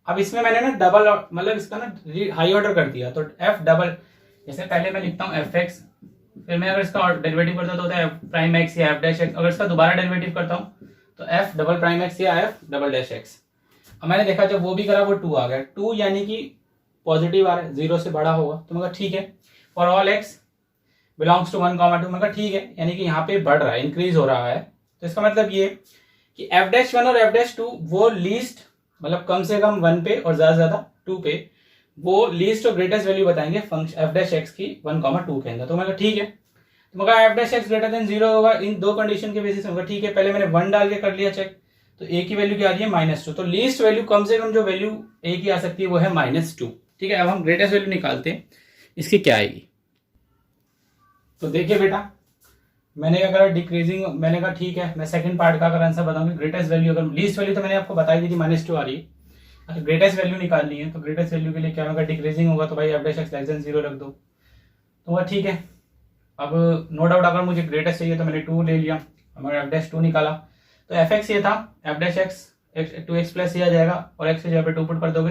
अब इसमें मैंने ना डबल, मतलब इसका ना हाई ऑर्डर कर दिया, तो f डबल, जैसे पहले मैं लिखता हूँ f(x), फिर मैं अगर इसका डेरिवेटिव करता हूँ तो होता है f प्राइम x या f डैश x, अगर इसका दोबारा डेरिवेटिव करता हूँ तो f डबल प्राइम x या f डबल डैश x। अब मैंने देखा जब वो भी करा वो 2 आ गया, 2 यानी कि पॉजिटिव आ रहा है, 0 से बड़ा होगा, तो मगर ठीक है। For all x belongs to 1, 2, मगर ठीक है, यानी कि यहाँ पे बढ़ रहा है, इंक्रीज हो रहा है। तो इसका मतलब ये कि f'1 और f'2 वो लीस्ट, मतलब कम से कम 1 पे और ज्यादा से ज्यादा 2 पे, वो लीस्ट और ग्रेटेस्ट वैल्यू बताएंगे फंक्शन f' की 1, 2 के अंदर। तो मगर ठीक है, तो मगर f' ग्रेटर देन 0 होगा इन दो कंडीशन के बेसिस में। ठीक है, पहले मैंने 1 डाल के कर लिया चेक, तो a की वैल्यू क्या आ रही है -2, तो लीस्ट वैल्यू कम से कम जो वैल्यू a की आ सकती है वो है -2। ठीक है, अब हम ग्रेटेस्ट वैल्यू निकालते हैं, इसकी क्या आएगी। तो देखिए बेटा, मैंने अगर डिक्रीजिंग, मैंने कहा ठीक है, मैं सेकंड पार्ट का अगर आंसर बताऊंगी, ग्रेटेस्ट वैल्यू, अगर लीस्ट वैल्यू तो मैंने आपको बताई दी थी -2 आ रही है, अगर ग्रेटेस्ट वैल्यू निकालनी है तो ग्रेटेस्ट वैल्यू के लिए क्या होगा, डिक्रीजिंग होगा तो भाई f dash x less than 0 रख दो, तो वह ठीक है। अब नो डाउट अगर मुझे ग्रेटेस्ट चाहिए तो मैंने 2 ले लिया, हमारा f डैश 2 निकाला, तो एफ एक्स ये था, f dash x 2x plus ये आ जाएगा, और x की जगह पे 2 पुट कर दोगे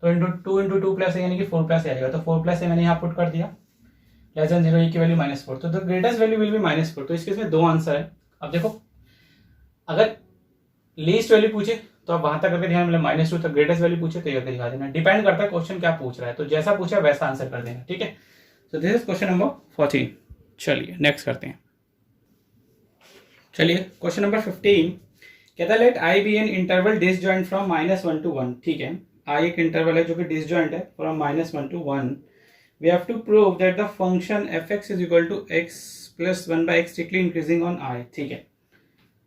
तो इंटू 2 प्लस यानी कि 4 प्लस आ जाएगा, तो 4 प्लस मैंने यहाँ पुट कर दिया, लेस देन 0 की वैल्यू -4, तो the greatest value will be -4। तो इसके इसमें 2 आंसर है। अब देखो, अगर लीस्ट वैल्यू पूछे तो आप वहां तक करके ध्यान, मतलब -2 तक ग्रेटेस्ट वैल्यू पूछे तो ये करके दिखा देना, डिपेंड करता है क्वेश्चन क्या पूछ रहा है, तो जैसा पूछा वैसा आंसर कर देना, ठीक है। तो दिस इज क्वेश्चन नंबर 14। चलिए नेक्स्ट करते हैं। चलिए क्वेश्चन नंबर 15 कहता है let I be an interval disjoint from -1 to 1, ठीक है, आई एक इंटरवल है जो कि डिसजॉइंट है from -1 to 1, we have to prove that the function fx is equal to x plus 1 by x strictly increasing on I, ठीक है।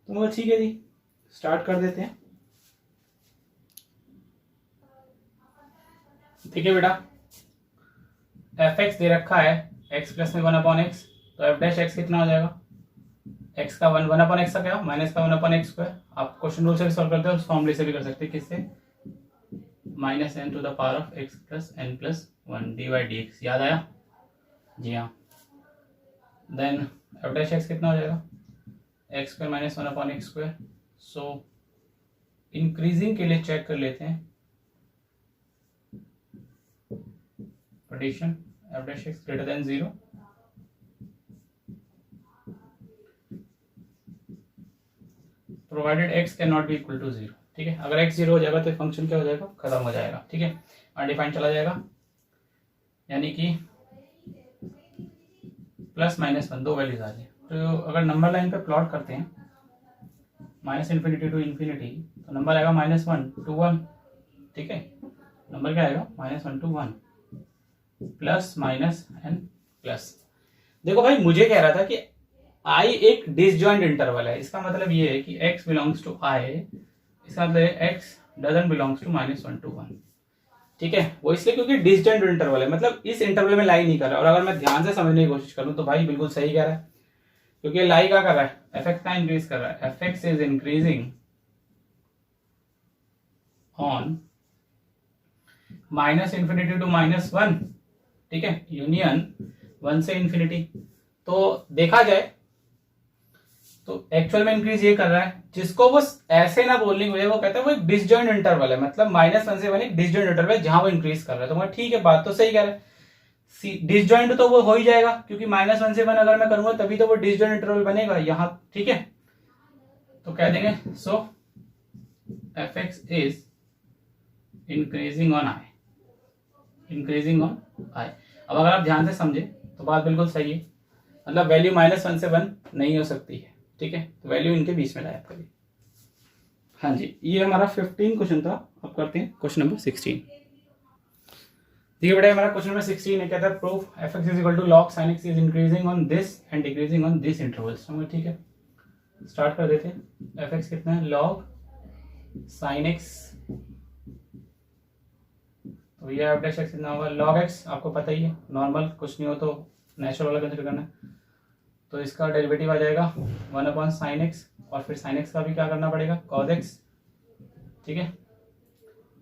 तो मतलब ठीक है जी, स्टार्ट कर देते हैं। ठीक है बेटा, fx दे रखा है x प्लस में 1/x, तो f डैश x कितना हो जाएगा, x का 1/x का क्या, माइनस का 1/x²। आप क्वेश्चन रूल से भी सॉल्व करते हो, उस फॉर्मूले से भी कर सकते हैं, किससे, -n to the power of x plus n plus 1 dy/dx, याद आया जी हाँ। देन f डैश x कितना हो जाएगा, x² - 1/x²। सो इंक्रीजिंग के लिए चेक कर लेते हैं, condition f dash x greater than 0, provided x can not be equal to 0, ठीक है। अगर x 0 हो जाएगा तो फंक्शन क्या हो जाएगा, खत्म हो जाएगा, ठीक है, अनडिफाइंड चला जाएगा, यानी कि +-1 दो वैल्यूज आ जाए। तो अगर नंबर लाइन पे प्लॉट करते हैं -∞ to ∞, तो नंबर आएगा -1 to 1, ठीक है, नंबर क्या आएगा -1 to 1 plus minus n plus. देखो भाई, मुझे कह रहा था कि I एक डिसजॉइंट इंटरवल है, इसका मतलब ये है कि x बिलोंग्स टू I, इसका मतलब x doesn't belongs to -1 to 1, ठीक है। वो इसलिए क्योंकि डिसजॉइंट इंटरवल है, मतलब इस इंटरवल में लाई नहीं कर रहा, और अगर मैं ध्यान से समझने की कोशिश करूं तो भाई बिल्कुल सही कह रहा है, क्योंकि लाई क्या कर रहा है, एफ का इंक्रीज कर रहा है, f x is increasing on -∞ to -1, ठीक है, यूनियन 1 से ∞। तो देखा जाए तो एक्चुअल में इंक्रीज ये कर रहा है, जिसको वो ऐसे ना बोलने की वजह वो कहता है वो एक डिसजॉइंट इंटरवल है, मतलब -1 से 1 एक डिसजॉइंट इंटरवल है जहां वो इंक्रीज कर रहा है। तो मैं ठीक है, बात तो सही कह रहा है, डिसजॉइंट तो वो हो ही जाएगा, क्योंकि -1 से 1 अगर मैं करूंगा तभी तो वो डिसजॉइंट इंटरवल बनेगा यहाँ, ठीक है। तो कह देंगे so F x is increasing on I, increasing on I. अब अगर आप ध्यान से समझे तो बात बिल्कुल सही है, मतलब वैल्यू -1 से 1 नहीं हो सकती है, ठीक है, तो वैल्यू इनके बीच में लाया करिए। हाँ जी, ये हमारा 15 क्वेश्चन था। अब करते हैं क्वेश्चन नंबर 16। देखिए बेटा, हमारा क्वेश्चन नंबर 16 है, कहता है proof f x is equal to log sin x is increasing on this and decreasing on this intervals. ठीक है, स्टार्ट कर देते हैं। एफ एक्स कितना है, log sin x, तो ये एफ डैश एक्स कितना होगा, log x आपको पता ही है, नॉर्मल कुछ नहीं हो तो नेचुरल वाला कंसिडर करना है, तो इसका डेरिवेटिव आ जाएगा 1/sin x, और फिर sin x का भी क्या करना पड़ेगा, cos x, ठीक है।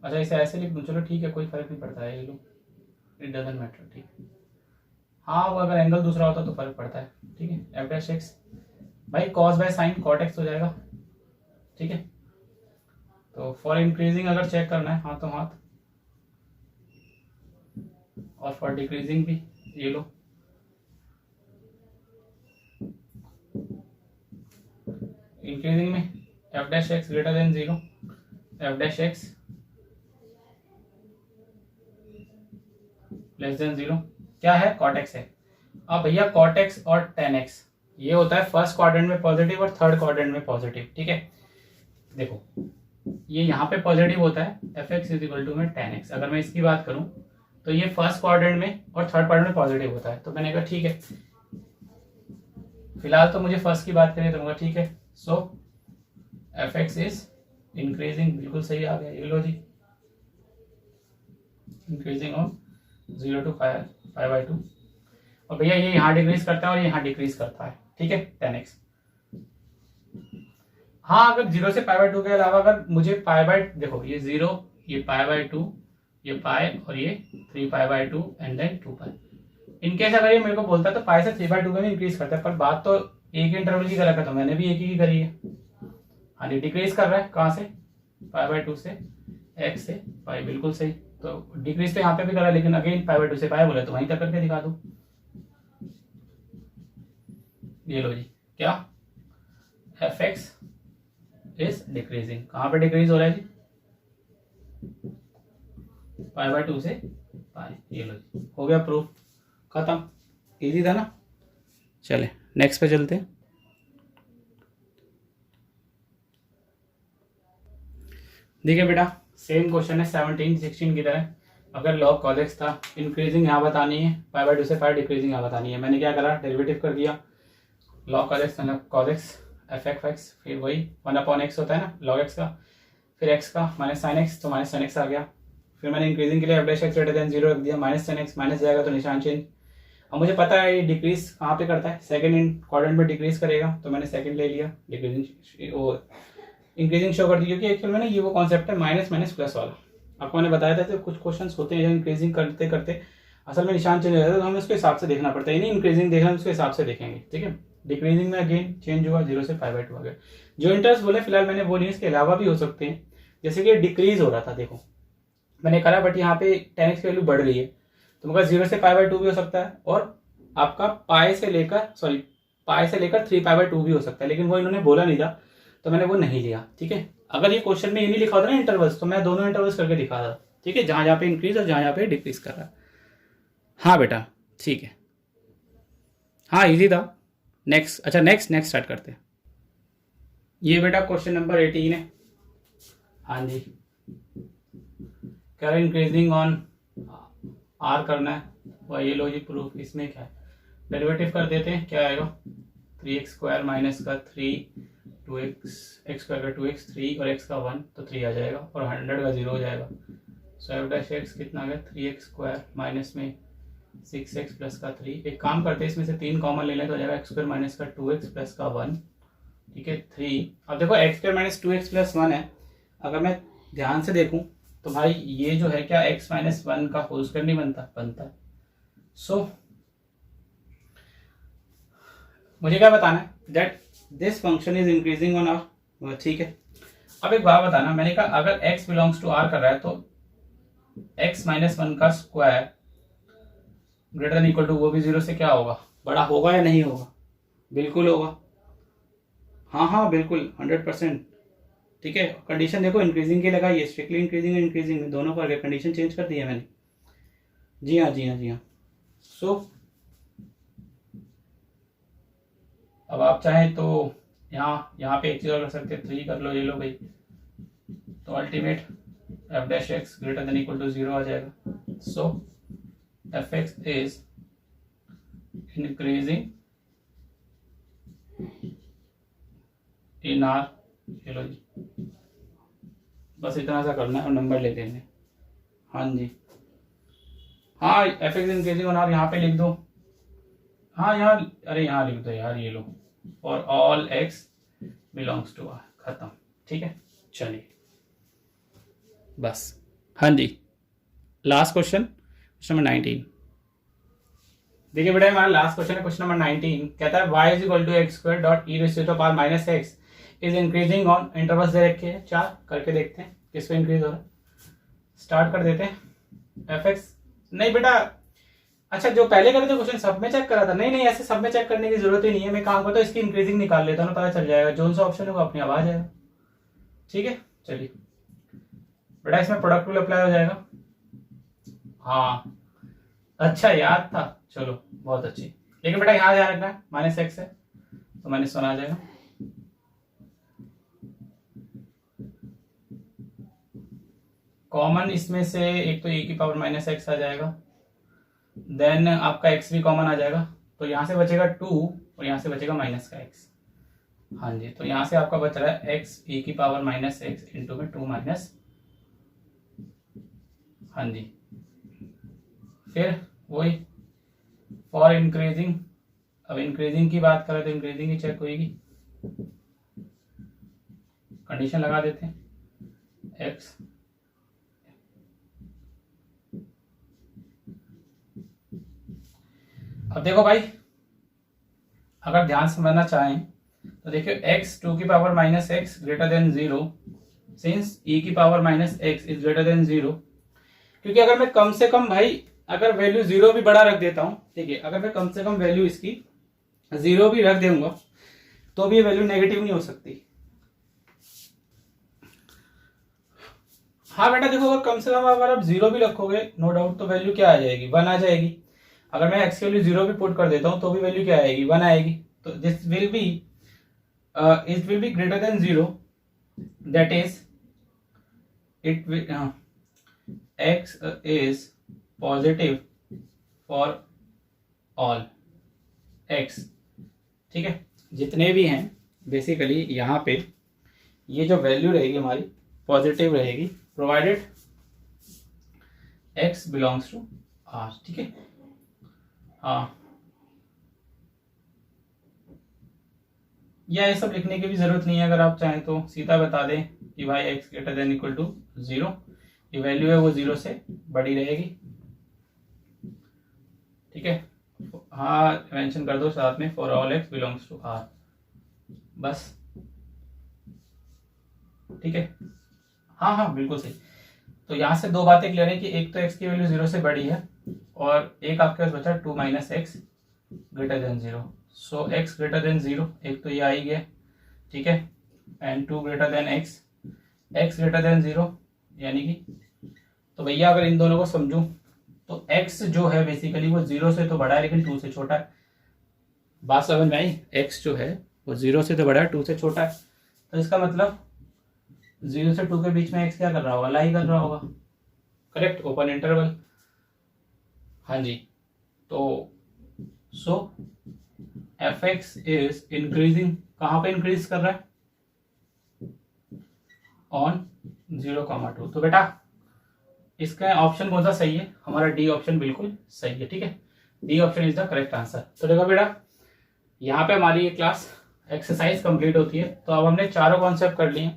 अच्छा, इसे ऐसे लिख दूं, चलो ठीक है, कोई फर्क नहीं पड़ता है, ये लो, इट डजंट मैटर, ठीक है। हाँ, वो अगर एंगल दूसरा होता तो फर्क पड़ता है, ठीक है। एफ डैश एक्स भाई cos by sine cot x हो जाएगा, ठीक है। तो फॉर इंक्रीजिंग अगर चेक करना है हाथों हाथ, और फॉर डिक्रीजिंग भी ये लो, इंक्रीजिंग में F dash x greater than 0, F dash x less than 0, क्या है, cot x है। अब भैया cot x और tan x ये होता है फर्स्ट क्वाड्रेंट में पॉजिटिव और थर्ड क्वाड्रेंट में पॉजिटिव, ठीक है। देखो, ये यहाँ पे पॉजिटिव होता है, f x is equal to में tan x। अगर मैं इसकी बात करूं तो ये फर्स्ट क्वाड्रेंट में और थर्ड क्वाड्रेंट में पॉजिटिव होता है, तो मैंने कहा ठीक है, फिलहाल तो मुझे फर्स्ट की बात करें तो मैं ठीक है, सो एफ एक्स इज इंक्रीजिंग, बिल्कुल सही आ गया, ये लो जी, इंक्रीजिंग ऑन 0 to 5/2। और भैया ये यहाँ डिक्रीज करता है और यहाँ डिक्रीज करता है, ठीक है 10x। हाँ अगर 0 से π/2 के अलावा अगर मुझे देखो ये 0, ये π/2, ये पाई और ये 3π/2 एंड देन 2π। इनकेस अगर ये मेरे को बोलता है तो पाई से 3/2 में इंक्रीज करता है, पर बात तो एक इंटरवल की कर रखा, तो मैंने भी एक ही की करी है। हाँ जी डिक्रीज कर रहा है, कहाँ से, π/2 से x से पाई, बिल्कुल सही। तो डिक्रीज तो यहाँ पे भी करा, लेकिन अगेन π/2 से पाई बोले तो वहीं तक करके दिखा दूँ। ये लो जी, क्या fx इज डिक्रीजिंग, कहाँ पे डिक्रीज हो रहा है जी, π/2 से पाई। ये लो जी, हो गया प्रूफ, खत्म, इजी था ना। चले नेक्स्ट पे चलते हैं। देखिए बेटा सेम क्वेश्चन है 17 16 की तरह। अगर log cos x था, इंक्रीजिंग यहाँ बतानी है, π/2 से पाई डिक्रीजिंग यहाँ बतानी है। मैंने क्या करा, डेरिवेटिव कर दिया, log cos x मतलब cos x f(x), फिर वही 1/x होता है ना log x का, फिर x का माइनस sin x, तो माइनस sin x आ गया। फिर मैंने इंक्रीजिंग के लिए f(x) ग्रेटर देन 0 रख दिया, माइनस sin x, माइनस जाएगा तो निशान चेंज। अब मुझे पता है ये डिक्रीज कहाँ पे करता है, सेकंड क्वाड्रेंट में डिक्रीज करेगा, तो मैंने सेकंड ले लिया, डिक्रीजिंग वो इंक्रीजिंग शो कर दी, क्योंकि एक्चुअल में ना ये वो कॉन्सेप्ट है माइनस माइनस प्लस वाला। आपको मैंने बताया था तो कुछ क्वेश्चंस होते हैं इंक्रीजिंग करते करते असल में निशान चेंज हो जाता है, तो हमें उसके हिसाब से देखना पड़ता है, नहीं इंक्रीजिंग देखना उसके हिसाब से देखेंगे, ठीक है। डिक्रीजिंग में अगेन चेंज हुआ, 0 से π/2 आ गया। जो इंटरेस्ट बोले फिलहाल मैंने वो नहीं, इसके अलावा भी हो सकते हैं, जैसे कि डिक्रीज हो रहा था, देखो मैंने करा, बट यहाँ पे 10x की वैल्यू बढ़ रही है, तो मगर 0 से π/2 भी हो सकता है, और आपका पाई से लेकर 3π/2 भी हो सकता है, लेकिन वो इन्होंने बोला नहीं था तो मैंने वो नहीं लिया, ठीक है। अगर ये क्वेश्चन में ये नहीं लिखा होता ना इंटरवल्स, तो मैं दोनों इंटरवल्स करके दिखा था, ठीक है, जहां पे इंक्रीज और जहां पे डिक्रीज कर रहा है। हाँ बेटा ठीक है, हाँ इजी था। नेक्स्ट, अच्छा नेक्स्ट स्टार्ट करते हैं। ये बेटा क्वेश्चन नंबर 18 है। हाँ जी, कह रहे इंक्रीजिंग ऑन आर करना है, और ये लो जी प्रूफ। इसमें क्या है, डेरिवेटिव कर देते हैं, क्या आएगा 3x² माइनस का 3 2x x² का 2x 3 और x का 1, तो 3 आ जाएगा, और 100 का 0 हो जाएगा। सो f' कितना आ गया 3x² माइनस में 6x प्लस का 3। एक काम करते हैं, इसमें से 3 कॉमन ले लें तो हो जाएगा x² माइनस का 2x प्लस का 1, ठीक है 3। अब देखो x² माइनस 2x प्लस 1 है, अगर मैं ध्यान से देखूं तो भाई ये जो है क्या x माइनस 1 का होल स्क्वायर नहीं बनता है। सो मुझे क्या बताना है, that this function is increasing on R, ठीक है। अब एक बात बताना, मैंने कहा अगर x बिलोंग्स टू r कर रहा है तो x माइनस 1 का square greater than equal to, वो भी 0 से क्या होगा, बड़ा होगा या नहीं होगा, बिल्कुल होगा, हाँ बिल्कुल 100%, ठीक है। कंडीशन देखो इंक्रीजिंग की लगाई, स्ट्रिक्टली इंक्रीजिंग और इंक्रीजिंग में दोनों पर कंडीशन चेंज कर दी है मैंने, जी हाँ। सो अब आप चाहें तो यहाँ पे एक चीज और कर सकते हैं, 3 कर लो, ये लो भाई, तो ultimate f' greater than equal to 0 आ जाएगा। So f(x) is increasing in R, ये लो जी, बस इतना सा करना है और नंबर ले लेने। हाँ जी, हाँ f(x) इंक्रीजिंग ऑन आर यहाँ पे लिख दो, हाँ यहाँ, अरे यहाँ लिख दो यार, ये लो, और all x belongs to R, खत्म, ठीक है। चलिए बस, हाँ जी लास्ट क्वेश्चन नंबर 19। देखिए बेटा हमारा लास्ट क्वेश्चन है क्वेश्चन नंबर 19, कहता है y is equal to x² dot e raise to the power minus x is increasing on, intervals दे रखे हैं 4, करके देखते हैं किस पे इंक्रीज हो रहा है। स्टार्ट कर देते हैं। f(x) नहीं बेटा, अच्छा जो पहले करे थे क्वेश्चन सब में चेक करा था, नहीं ऐसे सब में चेक करने की जरूरत ही नहीं है। मैं काम करता हूँ इसकी इंक्रीजिंग निकाल लेता हूँ, पता चल जाएगा जो सा ऑप्शन है वो अपनी आवाज आएगा, ठीक है। चलिए बेटा इसमें प्रोडक्ट रूल अप्लाई हो जाएगा, हाँ अच्छा याद था, चलो बहुत अच्छी। लेकिन बेटा यहाँ ध्यान रखना माइनस x है तो -1 आ जाएगा, कॉमन इसमें से एक तो e की पावर -x आ जाएगा, देन आपका x भी कॉमन आ जाएगा, तो यहाँ से बचेगा 2 और यहाँ से बचेगा माइनस का x। हाँ जी, तो यहाँ से आपका बच रहा है x e की पावर -x इंटू में 2 माइनस, हाँ जी, फिर वही फॉर इंक्रीजिंग, अब इंक्रीजिंग की बात करें तो इंक्रीजिंग ही चेक होगी, कंडीशन लगा देते हैं एक्स अब देखो भाई, अगर ध्यान से समझना चाहें तो देखिए x टू की power minus x greater than 0 since e की power minus x is greater than 0, क्योंकि अगर मैं कम से कम भाई अगर वैल्यू 0 भी बड़ा रख देता हूं, देखिए अगर मैं कम से कम वैल्यू इसकी 0 भी रख दूंगा तो भी ये वैल्यू नेगेटिव नहीं हो सकती। हाँ बेटा देखो, अगर कम से कम अगर आप 0 भी रखोगे नो डाउट तो वैल्यू क्या आ जाएगी, 1 आ जाएगी। अगर मैं x की वैल्यू 0 भी पुट कर देता हूं तो भी वैल्यू क्या आएगी, 1 आएगी। तो this will be it will be greater than 0, that is it will x is positive for all x, ठीक है। जितने भी हैं बेसिकली यहाँ पे ये जो वैल्यू रहेगी हमारी पॉजिटिव रहेगी provided x belongs to r, ठीक है। हाँ, या ये सब लिखने की भी जरूरत नहीं है, अगर आप चाहें तो सीधा बता दें कि भाई x greater than equal to 0, ये वैल्यू है वो 0 से बड़ी रहेगी, ठीक है। हाँ मेंशन कर दो साथ में for all x belongs to r, बस, ठीक है। हाँ हाँ बिल्कुल सही। तो यहाँ से दो बातें क्लियर है कि एक तो x की वैल्यू 0 से बड़ी है और एक आपके पास बचा 2 माइनस एक्स ग्रेटर देन 0। सो x ग्रेटर देन 0, एक तो ये आ ही गया, ठीक है, and 2 greater than x greater than 0, यानी कि तो भैया अगर इन दोनों को समझूं तो x जो है बेसिकली वो 0 से तो बड़ा है लेकिन 2 से छोटा है। बात समझ में आई, x जो है वो 0 से तो बड़ा है 2 से छोटा है, तो इसका मतलब 0 से 2 के बीच में x क्या कर रहा होगा, लाई कर रहा होगा, करेक्ट, ओपन इंटरवल। हाँ जी, तो सो fx इज इंक्रीजिंग, कहाँ पे इंक्रीज कर रहा है, ऑन 0,2। तो बेटा इसका ऑप्शन कौन सा सही है, हमारा डी ऑप्शन बिल्कुल सही है, ठीक है, D option is the correct answer. तो देखो बेटा यहाँ पे हमारी ये क्लास एक्सरसाइज कंप्लीट होती है। तो अब हमने चारों कॉन्सेप्ट कर लिए।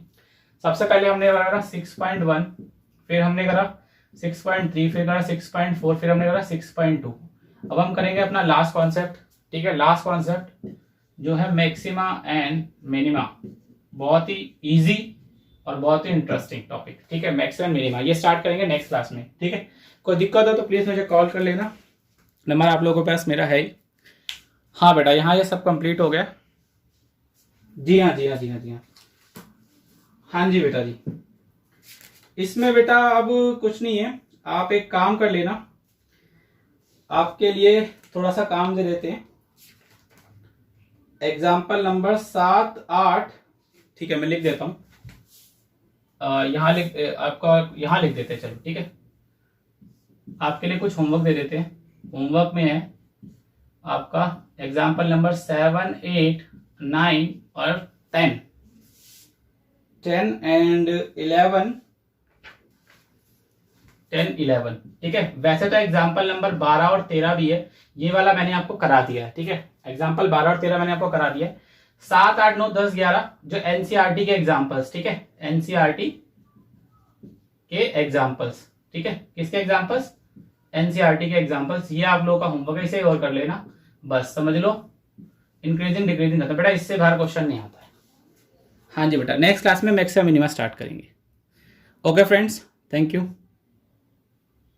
सबसे पहले हमने करा 6.1, फिर हमने करा 6.3, फिर करा 6.4, फिर हमने करा 6.2। अब हम करेंगे अपना लास्ट कॉन्सेप्ट, ठीक है। लास्ट कॉन्सेप्ट जो है मैक्सिमा एंड मिनिमा, बहुत ही इजी और बहुत ही इंटरेस्टिंग टॉपिक, ठीक है। मैक्सिमा मिनिमा ये स्टार्ट करेंगे नेक्स्ट क्लास में, ठीक है। कोई दिक्कत हो तो प्लीज मुझे कॉल कर लेना, नंबर आप लोगों के पास मेरा है ही। हाँ बेटा यहाँ ये सब कंप्लीट हो गया। जी हाँ जी हाँ जी हाँ जी हाँ हाँ जी बेटा जी। इसमें बेटा अब कुछ नहीं है, आप एक काम कर लेना, आपके लिए थोड़ा सा काम दे देते हैं। एग्जाम्पल नंबर 7, 8, ठीक है, मैं लिख देता हूँ, यहाँ लिख देते हैं, चलो ठीक है। आपके लिए कुछ होमवर्क दे देते हैं। होमवर्क में है आपका एग्जाम्पल नंबर 7, 8, 9 और 10 एंड 11, 10, 11, ठीक है। वैसे तो एग्जाम्पल नंबर 12 और 13 भी है, ये वाला मैंने आपको करा दिया है, ठीक है। एग्जाम्पल 12 और 13 मैंने आपको करा दिया है। 7, 8, 9, 10, 11 जो एनसीईआरटी के एग्जाम्पल्स, ठीक है, एनसीईआरटी के एग्जाम्पल्स, ठीक है। किसके एग्जाम्पल्स, एनसीईआरटी के एग्जाम्पल्स। ये आप लोगों का होमवर्क है, इसे और कर लेना, बस समझ लो। इंक्रीजिंग डिक्रीजिंग था बेटा, इससे बाहर क्वेश्चन नहीं आता है। हाँ जी बेटा, नेक्स्ट क्लास में मैक्सिमा मिनिमा स्टार्ट करेंगे। Okay friends, thank you.